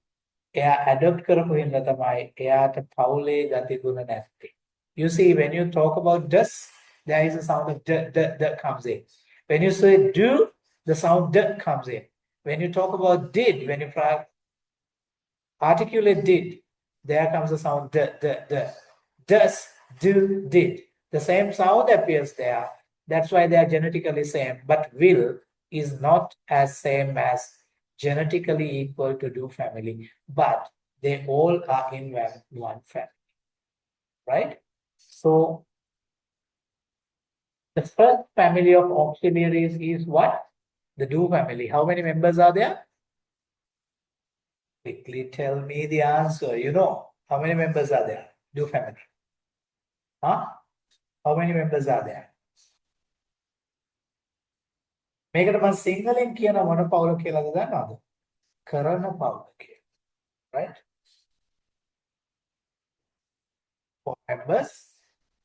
එයා adopt කරපු හින්දා තමයි එයාට පවුලේ ගතිගුණ නැත්තේ. You see, when you talk about does, there is a sound of d comes in. When you say do, the sound d comes in. When you talk about did, when you articulate did, there comes the sound d. Does, do, did. The same sound appears there. That's why they are genetically same. But will is not as same as genetically equal to do family. But they all are in one family. Right? So the first family of auxiliaries is what? The do family. How many members are there? Quickly tell me the answer. You know, how many members are there? Do family. Huh? How many members are there? මේකට මම සිංහලෙන් කියන මොන පවුල කියලාද දන්නවද? කරන පවුල කියලා. Right? 4 members.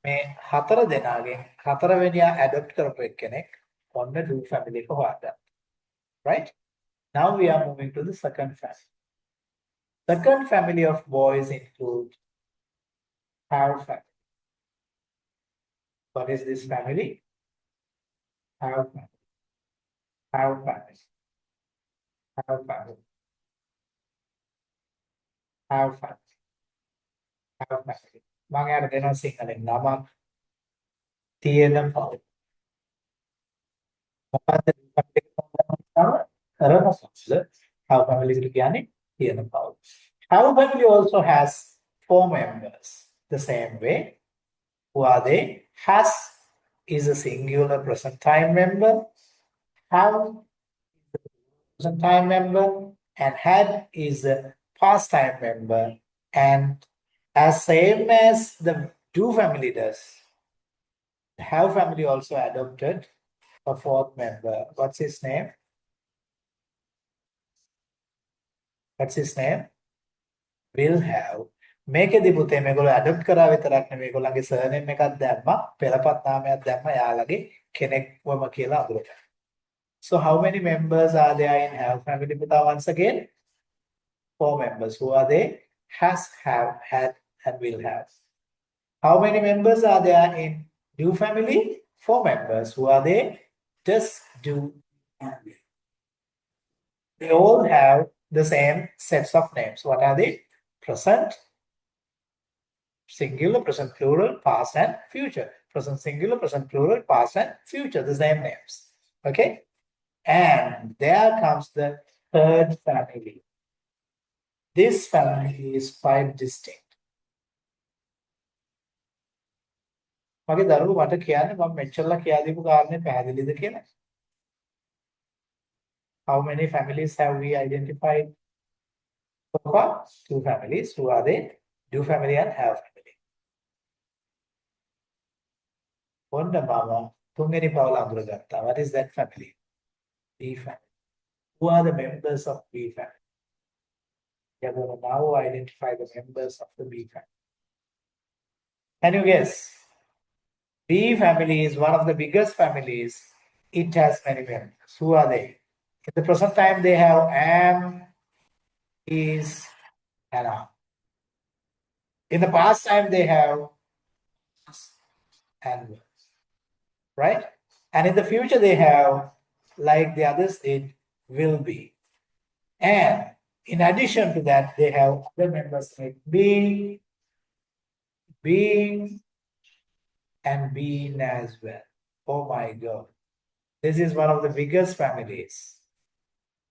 මේ 4 දෙනාගෙන් 4 වෙනියා adopt කරපු එක්කෙනෙක් ඔන්න do family එක හොයාගත්තා. Right? Now we are moving to the second family. Second family of boys include have family. What is this family? Have family. Have family. Have family. Have family. Have family. මම යාට දෙනවා සිංහලෙන් නමක් තියෙන පවුල. මොකද්ද කරන පවුල? Have family එකට කියන්නේ තියෙන පවුල. Have family also has 4 members. The same way. Who are they? Has is a singular present time member. Have is a present time member. And had is a past time member. And as same as the do family does, the have family also adopted a 4th member. What's his name? What's his name? Will have. මේකෙදි පුතේ මේගොල්ලෝ adopt කරා විතරක් නෙමෙයි මේගොල්ලන්ගේ surname එකක් දැම්මා පෙළපත් නාමයක් දැම්මා යාළගේ කෙනෙක්වම කියලා අඳුරගන්න. So how many members are there in have family පුතා once again? 4 members. Who are they? Has, have, had and will have. How many members are there in do family? 4 members. Who are they? Does, do and will. They all have the same sets of names. What are they? Present, singular, present plural, past and future. Present singular, present plural, past and future. The same names. Okay? And there comes the third family. This family is quite distinct. මගේ දරුවෝ මට කියන්නේ මම මෙච්චරලා කියා දීපු කාරණේ පැහැදිලිද කියලා. How many families have we identified so far? 2 families. Who are they? Do family and have family. ඔන්න මම තුන්වෙනි පවුල අඳුරගත්තා. What is that family? B family. Who are the members of B family? We are going to now identify the members of the B family. Can you guess? B family is one of the biggest families. It has many members. Who are they? In the present time, they have am, is, and are. In the past time, they have and will. Right? And in the future, they have, like the others did, will be. And in addition to that, they have other members like be, being, and being as well. Oh my God. This is one of the biggest families.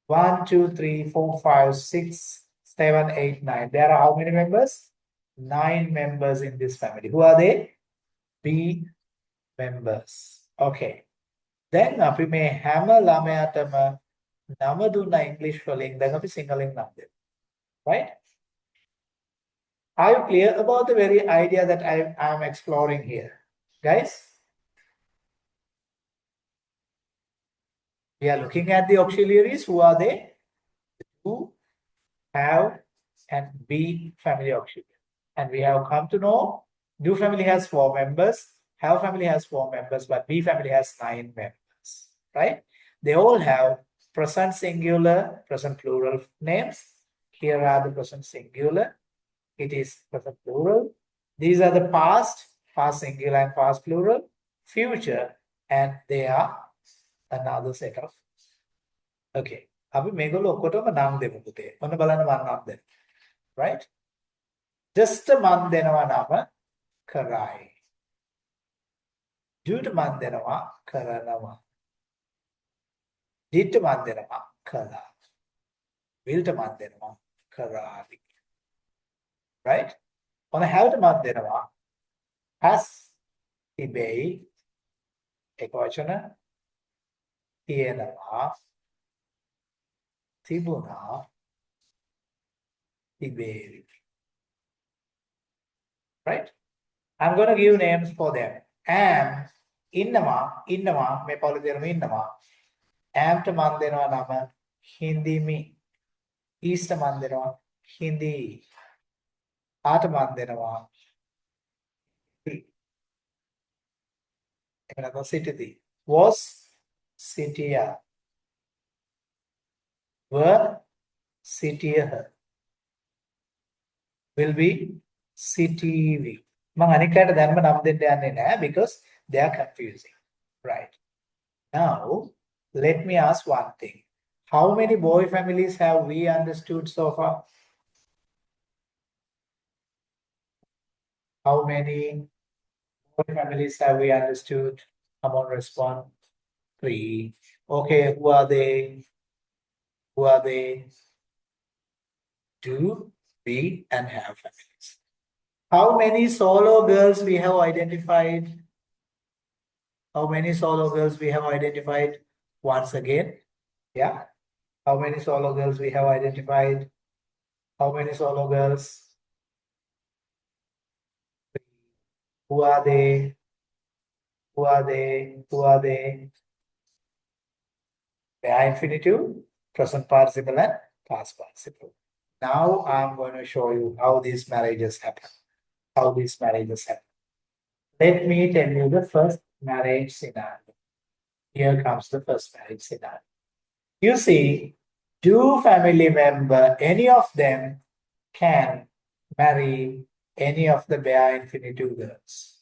1, 2, 3, 4, 5, 6, 7, 8, 9. There are how many members? 9 members in this family. Who are they? B members. Okay. Then අපි මේ හැම ළමයාටම නම දුන්න ඉංග්‍රීසි වලින් දැන් අපි සිංහලෙන් නම් දෙමු. Right? Are you clear about the very idea that I am exploring here? Guys? We are looking at the auxiliaries. Who are they? Who, have, and be family auxiliary. And we have come to know do family has 4 members, have family has 4 members, but be family has 9 members. Right? They all have present singular, present plural names. Here are the present singular. It is present plural. These are the past, past singular and past plural, future, and they are another set of. Okay. අපි මේගොල්ලෝ ඔක්කොටම නම් දෙමු පුතේ. ඔන්න බලන්න මම නම් දෙන්න. Right? Just මම දෙනවා නම කරයි. Do මම දෙනවා කරනවා. Did මම දෙනවා කළා. Will මම දෙනවා කරාවි. Right? ඔන්න have මම දෙනවා has තිබෙයි එක වචන තියෙනවා තිබුණා තිබේවි. Right? I'm going to give names for them. Am ඉන්නවා මේ පොළු දෙරම ඉන්නවා. Amට මන් දෙනවා නම හිඳිමි. Isට මන් දෙනවා හිඳි. ආට මන් දෙනවා එහෙම නැත්නම් සිටිති. Was සිටියා. Were සිටියහ. Will be සිටීවි. මම අනික් අයට දැන්ම නම් දෙන්න යන්නේ නැහැ because they are confusing. Right. Now, let me ask one thing. How many boy families have we understood so far? How many boy families have we understood? Come on, respond. 3. Okay, who are they? Who are they? Do, be, and have families. How many solo girls we have identified? How many solo girls we have identified? Once again, yeah. How many solo girls we have identified? How many solo girls? Who are they? Who are they? Who are they? They are infinitive, present participle, and past participle. Now I'm going to show you how these marriages happen. How these marriages happen. Let me tell you the first marriage scenario. Here comes the first marriage scenario. You see, two family member, any of them can marry any of the bare infinitive girls.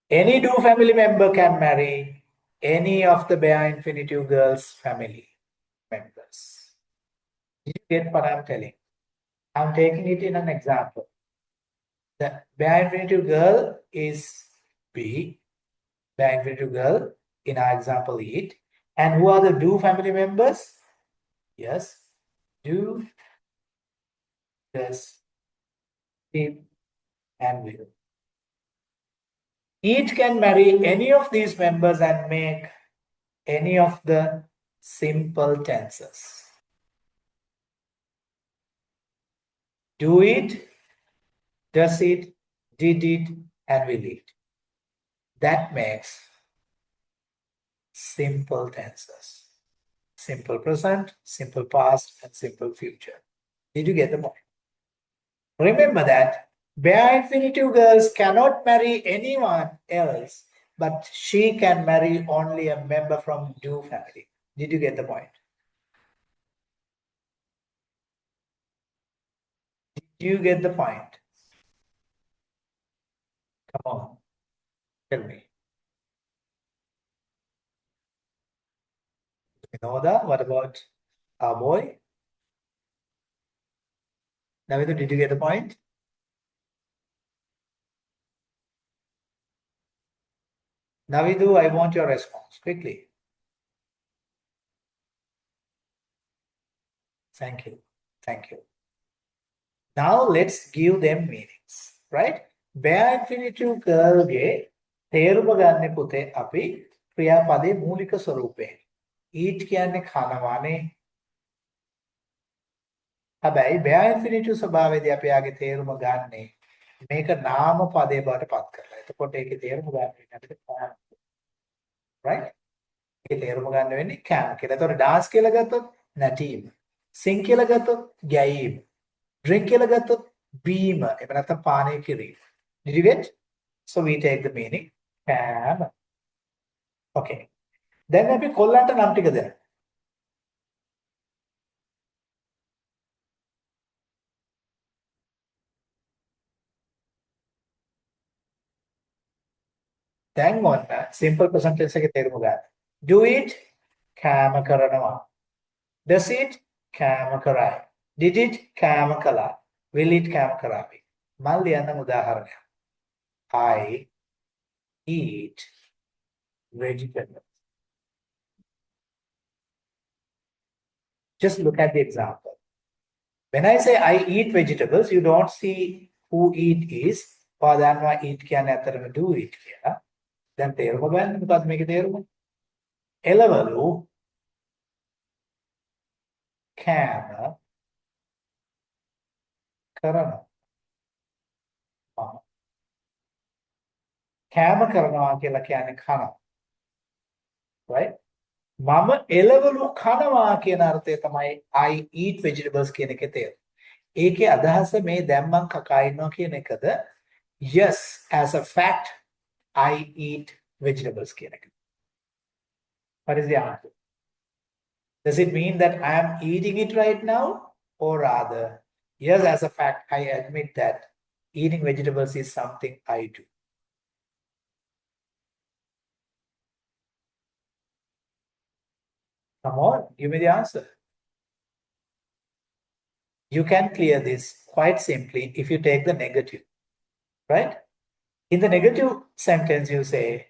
Any two family member can marry any of the bare infinitive girls' family members. Did you get what I'm telling? I'm taking it in an example. The bare infinitive girl is B, bare infinitive girl in our example it. And who are the do family members? Yes, do, does, did, and will. Each can marry any of these members and make any of the simple tenses. Do it, does it, did it, and will it. That makes simple tenses. Simple present, simple past, and simple future. Did you get the point? Remember that bare infinitive girls cannot marry anyone else, but she can marry only a member from do family. Did you get the point? Did you get the point? Come on, tell me. Vinoda, what about our boy? Navidu, did you get the point? Navidu, I want your response quickly. Thank you. Thank you. Now let's give them meanings, right? Bare infinitive girl ge තේරුම ගන්න පුතේ අපි ක්‍රියාපදයේ මූලික ස්වරූපයෙන්. eat කියන්නේ කනවානේ. හැබැයි bare infinitive ස්වභාවයේදී අපි ආගේ තේරුම ගන්නේ මේක නාම පදේ බවට පත් කරලා. එතකොට ඒකේ තේරුම ගන්න වෙන්නේ අපිට can. right? ඒකේ තේරුම ගන්න වෙන්නේ can කියලා. එතකොට dance කියලා ගත්තොත් නැටීම. sing කියලා ගත්තොත් ගැයීම. drink කියලා ගත්තොත් බීම. එහෙම නැත්නම් පානය කිරීම. Did you get? So we take the meaning can. Okay. දැන් අපි කොල්ලන්ට නම් ටික දෙන්න. දැන් ඔන්න simple present tense එකේ තේරුම ගන්න. Do it කෑම කරනවා. Does it කෑම කරයි. Did it කෑම කළා. Will it කෑම කරાવી. මම ලියන්න උදාහරණයක්. I eat vegetables. Just look at the example. When I say I eat vegetables, you don't see who eat is. පාදන්වා eat කියන්නේ අතරම do eat කියලා. දැන් තේරුම ගන්න මොකක්ද මේකේ තේරුම? එළවලු කෑම කරනවා. කෑම කරනවා කියලා කියන්නේ කනවා. Right? මම එළවලු කනවා කියන අර්ථය තමයි I eat vegetables කියන එකේ තේරුම. ඒකේ අදහස මේ දැන් මං කකා ඉන්නවා කියන එකද? Yes, as a fact, I eat vegetables කියන එක. What is the answer? Does it mean that I am eating it right now? Or rather, yes, as a fact, I admit that eating vegetables is something I do. Come on, give me the answer. You can clear this quite simply if you take the negative, right? In the negative sentence, you say,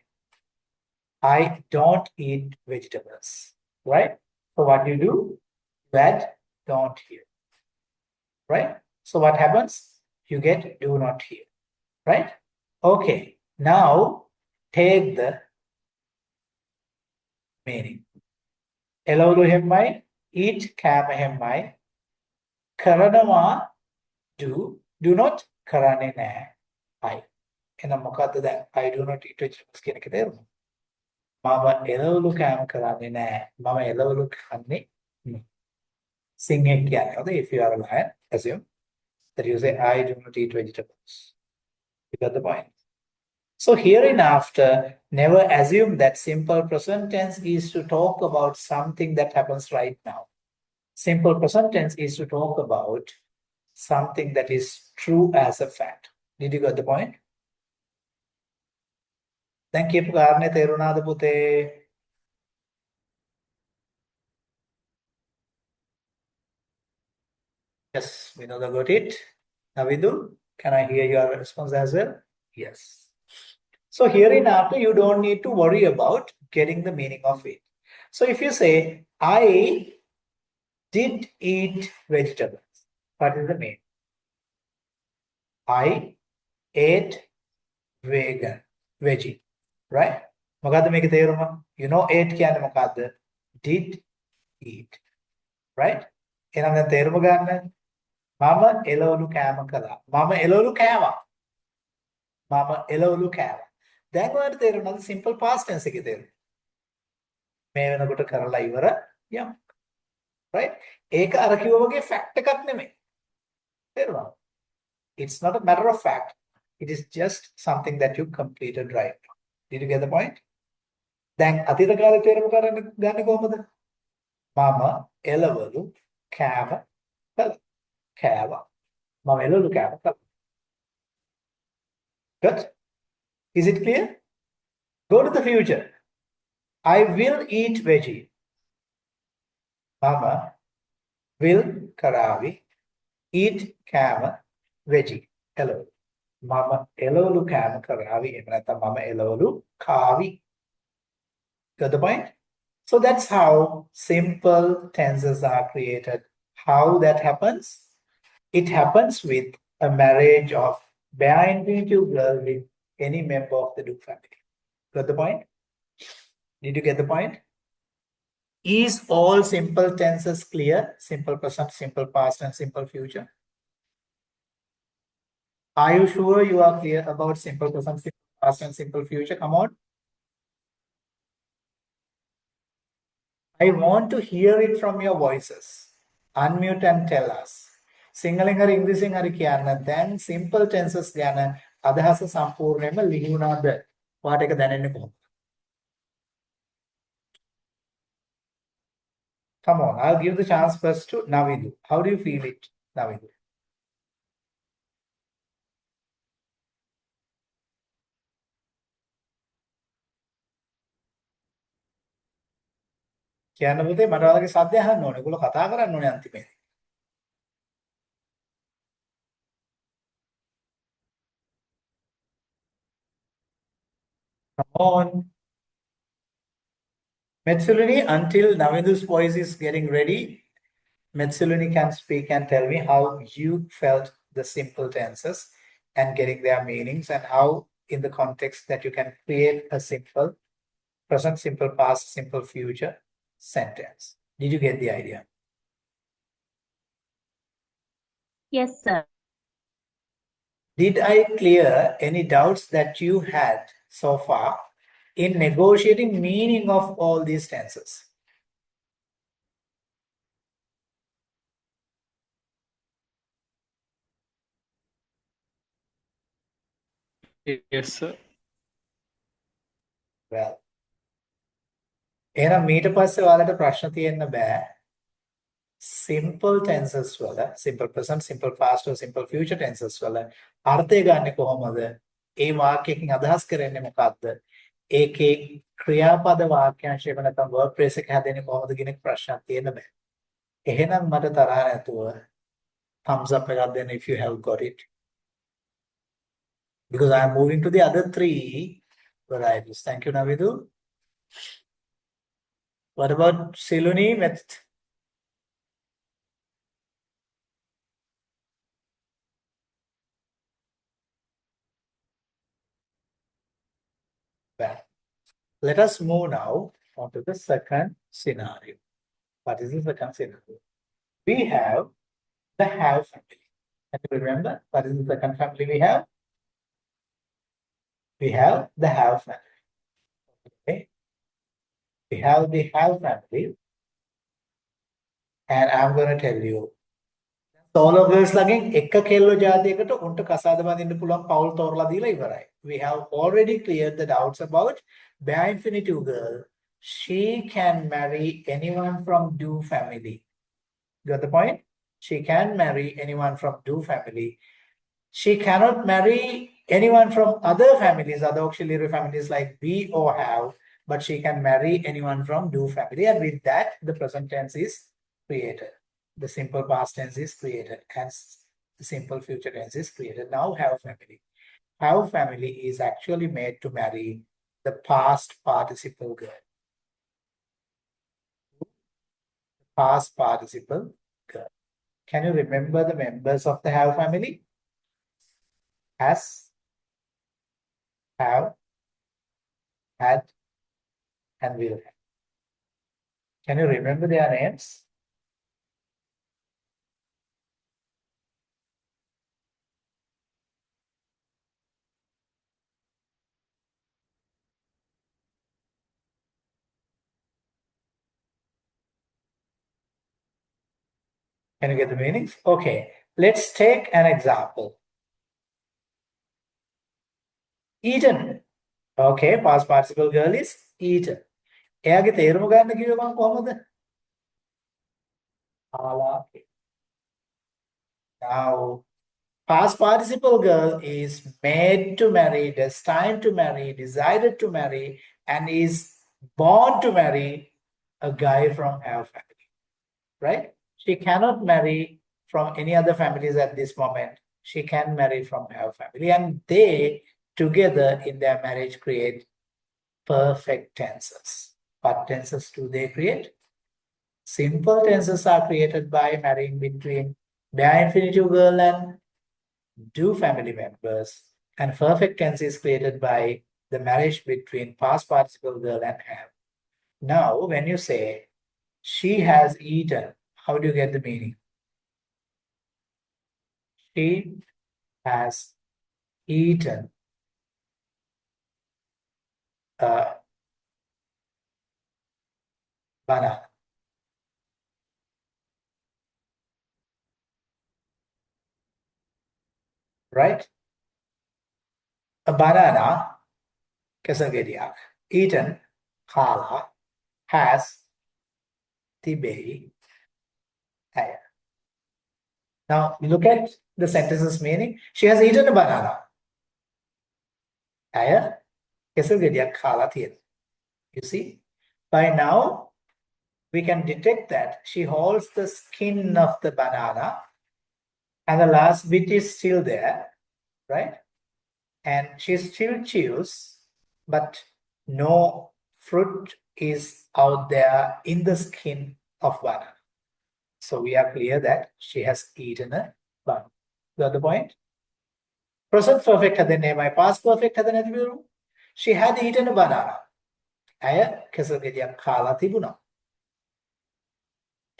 I don't eat vegetables, right? So what you do? You add don't here, right? So what happens? You get do not here, right? Okay, now take the meaning. එළවලු හැමයි, eat කෑම හැමයි, කරනවා do not කරන්නේ නැහැ I. එහෙනම් මොකද්ද දැන් I do not eat vegetables කියන එකේ තේරුම? මම එළවලු කෑම කරන්නේ නැහැ. මම එළවලු කන්නේ නෙමෙයි. සිංහෙක් කියන්නේ if you are a lion, assume that you say I do not eat vegetables. You got the point? So hereinafter, never assume that simple present tense is to talk about something that happens right now. Simple present tense is to talk about something that is true as a fact. Did you get the point? දැන් කියපු කාරණේ තේරුණාද පුතේ? Yes, Vinod got it. Navidu, can I hear your response as well? Yes. So hereinafter, you don't need to worry about getting the meaning of it. So if you say, I did eat vegetables, what is the meaning? I ate veggie, right? මොකද්ද මේකේ තේරුම? You know ate කියන්නේ මොකද්ද? Did eat, right? එහෙනම් දැන් තේරුම ගන්න. මම එළවලු කෑම කළා. මම එළවලු කෑවා. මම එළවලු කෑවා. දැන් ඔයාලට තේරුණාද simple past tense එකේ තේරුම? මේ වෙනකොට කරලා ඉවර යමු. right? ඒක අර කිව්වා වගේ fact එකක් නෙමෙයි. තේරුණාද? It's not a matter of fact. It is just something that you completed right now. Did you get the point? දැන් අතීත කාලේ තේරුම කරන්න ගන්නේ කොහොමද? මම එළවලු කෑම කළා. කෑවා. මම එළවලු කෑම කළා. Good? Is it clear? Go to the future. I will eat veggie. Mama will karavi eat kama veggie. Hello. Mama elolu kama karavi. Mama elolu kavi. Got the point? So that's how simple tenses are created. How that happens? It happens with a marriage of bare infinitive girl with any member of the Duke family. Got the point? Did you get the point? Is all simple tenses clear? Simple present, simple past, and simple future? Are you sure you are clear about simple present, simple past, and simple future? Come on. I want to hear it from your voices. Unmute and tell us. සිංහලෙන් හරි ඉංග්‍රීසියෙන් හරි කියන්න. දැන් simple tenses ගැන අදහස සම්පූර්ණයෙන්ම ලියුණාද? ඔයාට ඒක දැනෙන්නේ කොහොමද? Come on, I'll give the chance first to Navidu. How do you feel it, Navidu? කියන්න පුතේ මට ඔයාලගේ සද්දය අහන්න ඕනේ. ඒගොල්ලෝ කතා කරන්න ඕනේ අන්තිමේදී. Come on. Metsulini, until Navidu's voice is getting ready, Metsuluni can speak and tell me how you felt the simple tenses and getting their meanings, and how in the context that you can create a simple present, simple past, simple future sentence. Did you get the idea? Yes, sir. Did I clear any doubts that you had so far in negotiating meaning of all these tenses? Yes, sir. Well, එහෙනම් මීට පස්සේ ඔයාලට ප්‍රශ්න තියෙන්න බෑ. Simple tenses වල, simple present, simple past or simple future tenses වල අර්ථය ගන්නෙ කොහොමද? ඒ වාක්‍යයකින් අදහස් කරන්නේ මොකක්ද? ඒකේ ක්‍රියාපද වාක්‍යාංශයක නැත්නම් verb phrase එක හැදෙන්නේ කොහොමද කියන ප්‍රශ්නයක් තියෙන්න බෑ. එහෙනම් මට තරහ නැතුව thumbs up එකක් දෙන්න if you have got it. Because I am moving to the other three varieties. Thank you, Navidu. What about Siluni? Well, let us move now on to the second scenario. What is the second scenario? We have the have family. Can you remember what is the second family we have? We have the have family. Okay. We have the have family. And I'm going to tell you. Solo girls ලගෙන් එක කෙල්ලෝ ජාතියකට උන්ට කසාද බඳින්න පුළුවන් පවුල් තෝරලා දීලා ඉවරයි. We have already cleared the doubts about bare infinitive girl. She can marry anyone from do family. Got the point? She can marry anyone from do family. She cannot marry anyone from other families, other auxiliary families like be or have, but she can marry anyone from do family. And with that, the present tense is created. The simple past tense is created, and the simple future tense is created. Now have family. Have family is actually made to marry the past participle girl. Past participle girl. Can you remember the members of the have family? Has, have, had, and will have. Can you remember their names? Can you get the meanings? Okay, let's take an example. Eaten. Okay, past participle girl is eaten. එයාගේ තේරුම ගන්න කිව්වේ මම කොහොමද? Now, past participle girl is made to marry, destined to marry, decided to marry, and is born to marry a guy from have family. Right? She cannot marry from any other families at this moment. She can marry from have family, and they together in their marriage create perfect tenses. What tenses do they create? Simple tenses are created by marrying between bare infinitive girl and do family members, and perfect tense is created by the marriage between past participle girl and have. Now, when you say she has eaten, how do you get the meaning? She has eaten a banana. Right? A banana, kesagediak, eaten, kala, has, tibei, aya. Now, look at the sentence's meaning. She has eaten a banana. Aya, kesagediak, kala, tien. You see? By now, we can detect that she holds the skin of the banana and the last bit is still there, right? And she still chews, but no fruit is out there in the skin of banana. So we are clear that she has eaten a bun. Got the point? Present perfect හැදෙන්නේ my past perfect හැදෙන්නේ නැති වුණු. She had eaten a banana. ඇය කෙසෙල් ගෙඩියක් කාලා තිබුණා.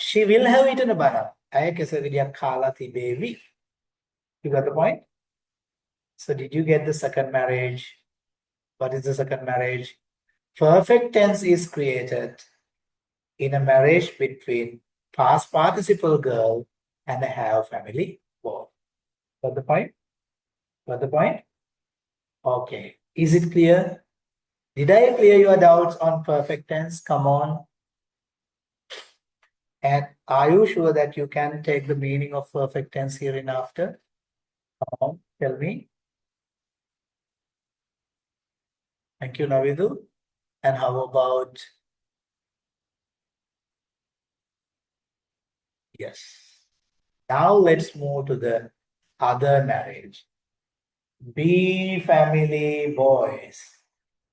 She will have eaten a banana. ඇය කෙසෙල් ගෙඩියක් කාලා තිබේවි. You got the point? So did you get the second marriage? What is the second marriage? Perfect tense is created in a marriage between past participle girl and a have family boy. Got the point? Got the point? Okay. Is it clear? Did I clear your doubts on perfect tense? Come on. And are you sure that you can take the meaning of perfect tense hereinafter? Come on, tell me. Thank you, Navidu. And how about... Yes. Now let's move to the other marriage. B family boys.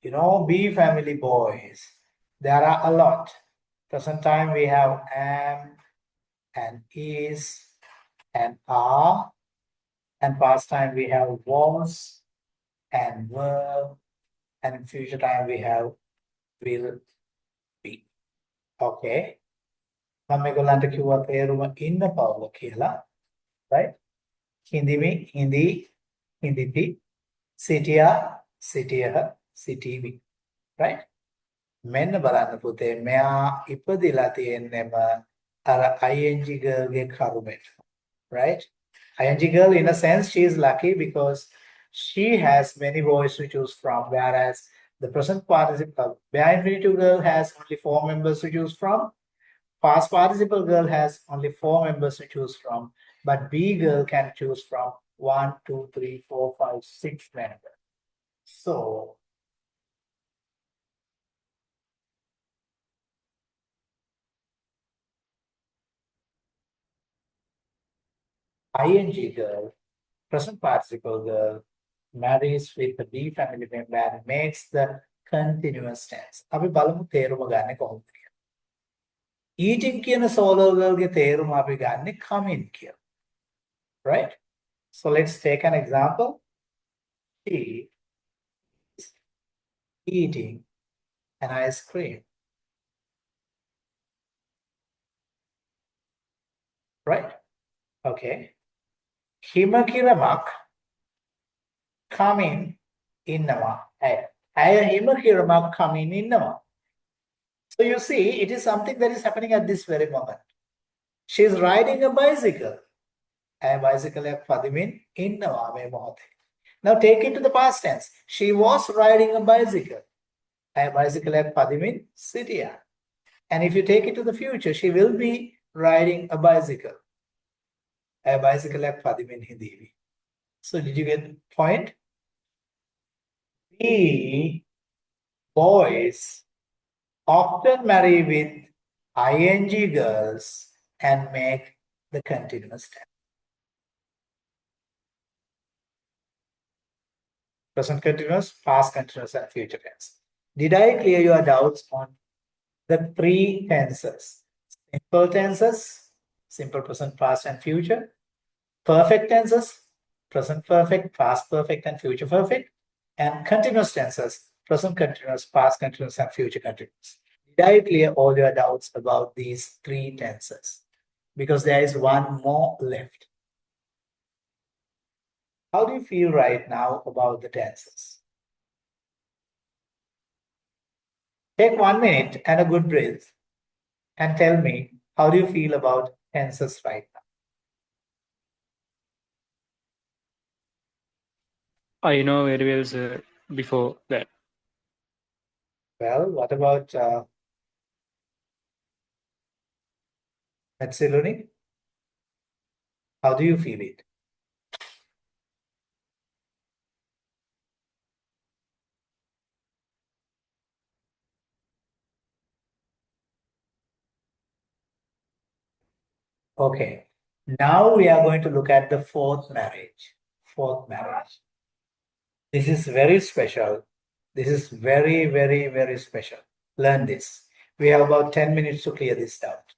You know, B family boys. There are a lot. Present time we have am and is and are. And past time we have was and were. And in future time we have will be. Okay. මම මේගොල්ලන්ට කිව්වා තේරුම ඉන්න පවුල කියලා. Right? හිඳිමි, හිඳි, හිඳිති, සිටියා, සිටියහ, සිටීවි. Right? මෙන්න බලන්න පුතේ මෙයා ඉපදිලා තියෙන්නෙම අර ing girl ගේ කරුමෙට. Right? ing girl, in a sense, she is lucky because she has many boys to choose from, whereas the present participle, bare infinitive girl has only 4 members to choose from. Past participle girl has only 4 members to choose from, but B girl can choose from 1, 2, 3, 4, 5, 6 members. So, ing girl, present participle girl, marries with the B family member and makes the continuous tense. අපි බලමු තේරුම ගන්න කොහොමද කියලා. Eating කියන solo girl ගේ තේරුම අපි ගන්න coming කියලා. Right? So let's take an example. She is eating an ice cream. Right? Okay. හිම කිරමක් coming ඉන්නවා. ඇය හිම කිරමක් coming ඉන්නවා. So you see, it is something that is happening at this very moment. She is riding a bicycle. A bicycle පදිමින් ඉන්නවා මේ මොහොතේ. Now take it to the past tense. She was riding a bicycle. A bicycle පදිමින් සිටියා. And if you take it to the future, she will be riding a bicycle. A bicycle පදිමින් හිඳීවි. So did you get the point? The boys often marry with ing girls and make the continuous tense. Present continuous, past continuous, and future tense. Did I clear your doubts on the 3 tenses? Simple tenses, simple present, past, and future. Perfect tenses, present perfect, past perfect, and future perfect. And continuous tenses, present continuous, past continuous, and future continuous. Did I clear all your doubts about these 3 tenses? Because there is one more left. How do you feel right now about the tenses? Take 1 minute and a good breath and tell me, how do you feel about tenses right now? I know very well, sir, before that. Well, what about Metsiluni? How do you feel it? Okay, now we are going to look at the 4th marriage. 4th marriage. This is very special. This is very, very, very special. Learn this. We have about 10 minutes to clear this doubt.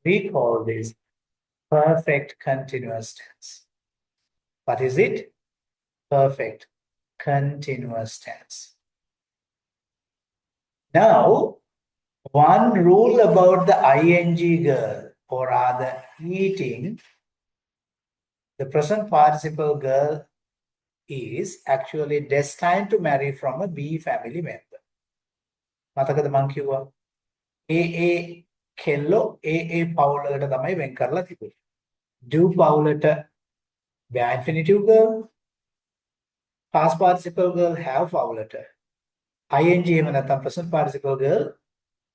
We call this Perfect continuous tense. What is it? Perfect continuous tense. Now, one rule about the ing girl, or rather eating, the present participle girl is actually destined to marry from a B family member. මතකද මං කිව්වා ඒ කෙල්ලෝ ඒ පවුලකට තමයි වෙන් කරලා තිබුණේ. Do පවුලට bare infinitive girl, past participle girl have පවුලට ing එහෙම නැත්නම් present participle girl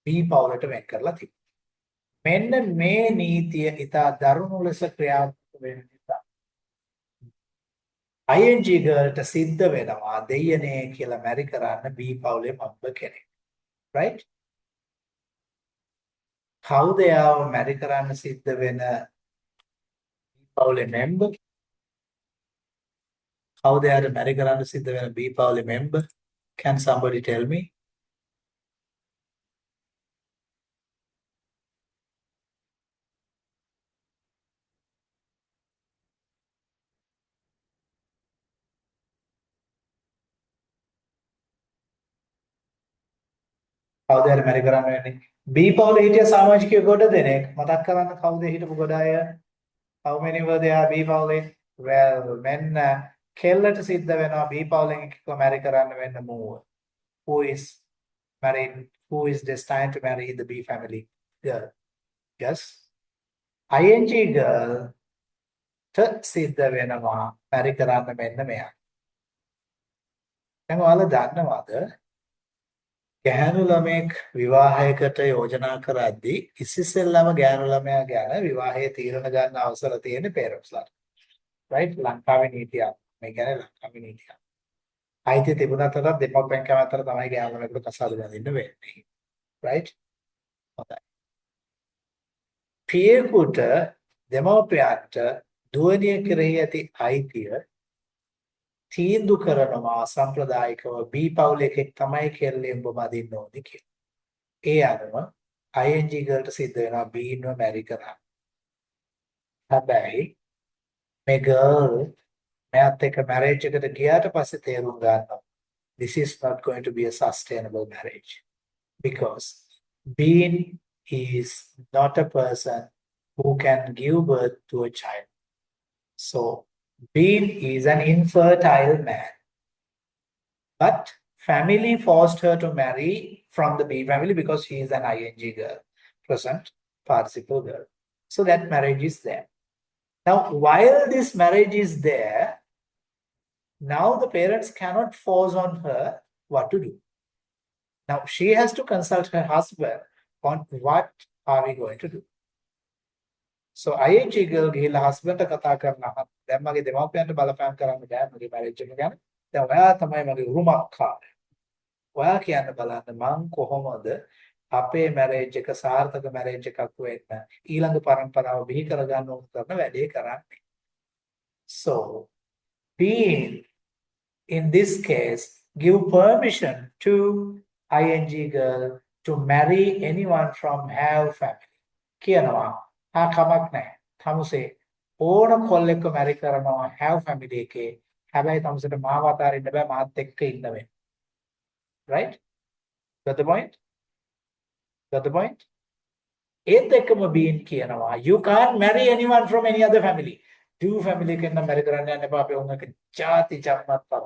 B පවුලට වෙන් කරලා තිබුණා. මෙන්න මේ නීතිය ඉතා දරුණු ලෙස ක්‍රියාත්මක වෙන නිසා ing girlට සිද්ධ වෙනවා දෙයනේ කියලා මැරි කරන්න B පවුලේ මම්බර් කෙනෙක්. Right? කවුද යාව මැරි කරන්න සිද්ධ වෙන B පවුලේ member? කවුද යාට මැරි කරන්න සිද්ධ වෙන B පවුලේ member? Can somebody tell me? කවුද යාට මැරි කරන්න වෙන්නේ? B පවුලේ හිටිය සමාජිකයෝ ගොඩ දෙනෙක්. මතක් කරන්න කවුද හිටපු ගොඩ අය? How many were there B පවුලේ? Well, මෙන්න කෙල්ලට සිද්ධ වෙනවා B පවුලෙන් එක්ක මැරි කරන්න වෙන්න මූව. Who is married? Who is destined to marry the B family girl? Yes. ing girl සිද්ධ වෙනවා මැරි කරන්න මෙන්න මෙයා. දැන් ඔයාලා දන්නවද ගැහැණු ළමෙක් විවාහයකට යෝජනා කරද්දී ඉස්සෙල්ලාම ගැහැණු ළමයා ගැන විවාහයේ තීරණ ගන්න අවසර තියෙන පේරන්ට්ස්ලාට. right? ලංකාවේ නීතියක්. මේ කියන්නේ ලංකාවේ නීතියක්. අයිතිය තිබුණත් දෙමව්පියන් කැමැත්තට තමයි ගැහැණු ළමයෙකුට කසාද බඳින්න වෙන්නේ. right? හොඳයි. පියෙකුට දෙමව්පියන්ට දුවනිය කෙරෙහි ඇති අයිතිය තීන්දුව කරනවා සම්ප්‍රදායිකව B පවුල එකෙක් තමයි කෙල්ලේ උඹ බදින්න ඕනේ කියලා. ඒ අනුව ing ගලට සිද්ධ වෙනවා B ව මැරි කරා. හැබැයි මේ ගර්ල් මෑත් එක්ක මැරේජ් එකට ගියාට පස්සේ තේරුම් ගන්නවා this is not going to be a sustainable marriage because Bean is not a person who can give birth to a child. So Bean is an infertile man. But family forced her to marry from the B family because she is an ing girl, present participle girl. So that marriage is there. Now, while this marriage is there, now the parents cannot force on her what to do. Now, she has to consult her husband on what are we going to do. So ing girl ගිහිල්ලා husband ට කතා කරනවා. දැන් මගේ දෙමාපියන්ට බලපෑම් කරන්න බෑ මගේ marriage එක ගැන. දැන් ඔයා තමයි මගේ උරුමකාරය. ඔයා කියන්න බලන්න මං කොහොමද අපේ මැරේජ් එක සාර්ථක මැරේජ් එකක් වෙන්න ඊළඟ පරම්පරාව බිහි කරගන්න උන් කරන වැඩේ කරන්නේ. So Bean in this case give permission to ing girl to marry anyone from her family. කියනවා කමක් නැහැ. තමුසේ ඕන කොල්ලෙක්ව මැරි කරනවා have family එකේ. හැබැයි තමුසේට මාව අතාරින්න බෑ මාත් එක්ක ඉන්න වෙනවා. Right? Got the point? Got the point? ඒත් එක්කම Bean කියනවා you can't marry anyone from any other family. Do family එකෙන් නම් මැරි කරන්න යන්න එපා අපේ උන්ගේ ಜಾති ජම්මත් පර.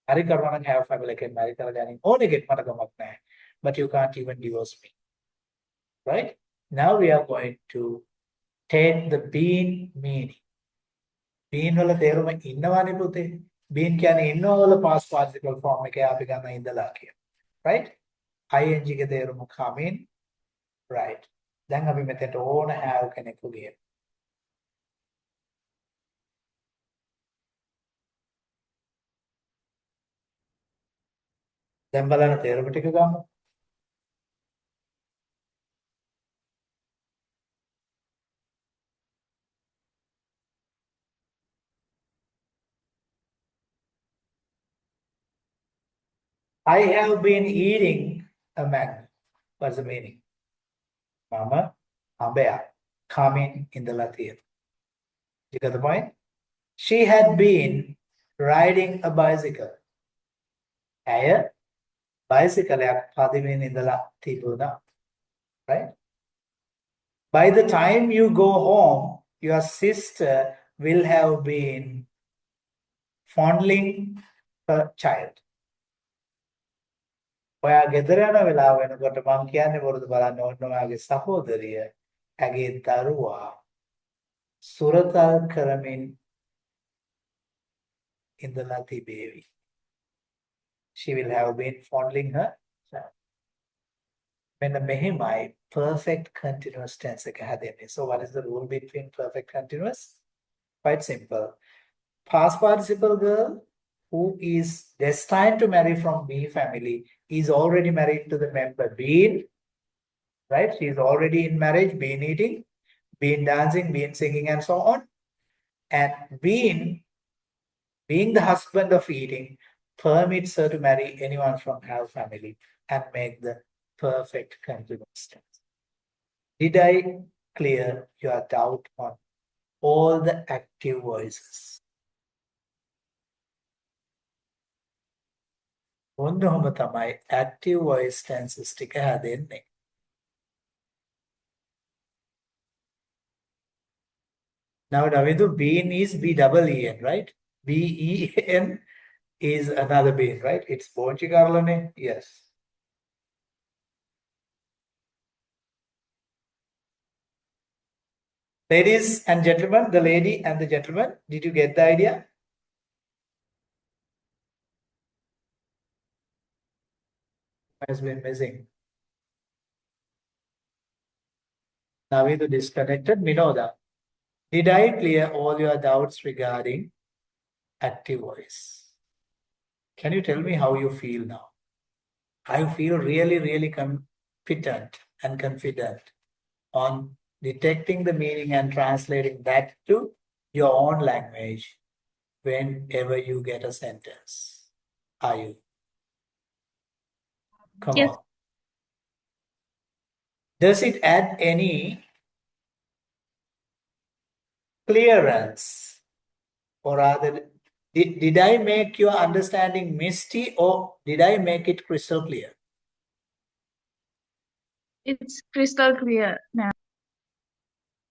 හරි කරනවා නම් have family එකෙන් මැරි කරගන්න ඕන එකෙක් මට ගමක් නැහැ. But you can't even divorce me. Right? Now we are going to take the Bean meaning. Bean වල තේරුම ඉන්නවනේ පුතේ. Bean කියන්නේ ඉන්නවල past participle form එකේ අපි ගන්න ඉඳලා කියන. Right? ing ගේ තේරුම coming. Right. දැන් අපි මෙතෙන්ට ඕන have කෙනෙකු ගියේ. දැන් බලන්න තේරුම ටික ගමු. I have been eating a mango. What's the meaning? Mama, අඹයක්. coming in the Latin. You got the point? She had been riding a bicycle. ඇය bicycle පදිමින් ඉඳලා තිබුණා. Right? By the time you go home, your sister will have been fondling her child. ඔයා ගෙදර යන වෙලාව වෙනකොට මම කියන්නේ මොකද බලන්න ඕන ඔයාගේ සහෝදරිය ඇගේ දරුවා සුරතල් කරමින් ඉඳලා තිබේවි. She will have been fondling her child. When the මෙහෙමයි perfect continuous tense එක හැදෙන්නේ. So what is the rule between perfect continuous? Quite simple. Past participle girl who is destined to marry from B family is already married to the member been, right? She is already in marriage, been eating, been dancing, been singing, and so on. And being the husband of eating permits her to marry anyone from her family and make the perfect continuous tense. Did I clear your doubt on all the active voices? ඔන්නෝම තමයි active voice tenses ටික හැදෙන්නේ. Now Davidu, been is B-double-E-N, right? B-E-N is another bean, right? It's Bonchi Karlane. Yes. Ladies and gentlemen, the lady and the gentleman, did you get the idea? Has been missing. Navidu disconnected. Minoda, did I clear all your doubts regarding active voice? Can you tell me how you feel now? I feel really, really competent and confident on detecting the meaning and translating that to your own language whenever you get a sentence. Are you? Come Yes. on. Does it add any clearance? Or rather, did I make your understanding misty or did I make it crystal clear? It's crystal clear now.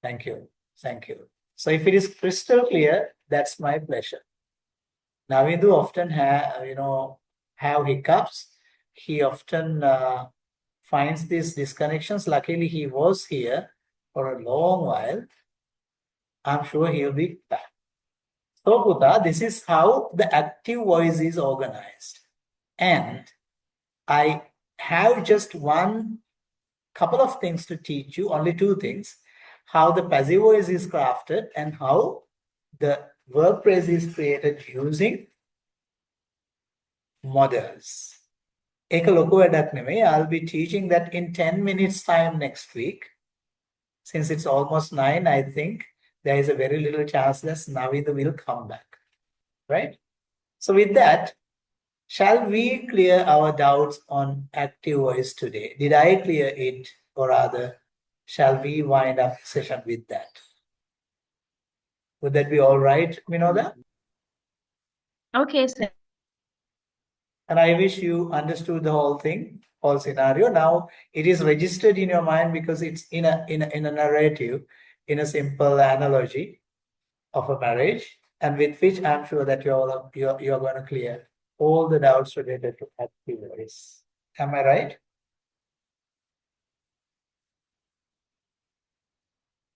Thank you. Thank you. So if it is crystal clear, that's my pleasure. Navindu often have hiccups. He often finds these disconnections. Luckily, he was here for a long while. I'm sure he'll be back. So, Puta, this is how the active voice is organized. And I have just one couple of things to teach you, only two things. How the passive voice is crafted and how the verb phrase is created using models. Eka loku wadak නෙමෙයි. I'll be teaching that in 10 minutes time next week. Since it's almost 9, I think there is a very little chance that Navidu will come back. Right? So with that, shall we clear our doubts on active voice today? Did I clear it, or rather, shall we wind up the session with that? Would that be all right, Minoda? Okay, sir. And I wish you understood the whole thing, whole scenario. Now it is registered in your mind because it's in a narrative, in a simple analogy of a marriage, and with which I'm sure that you're going to clear all the doubts related to active voice. Am I right?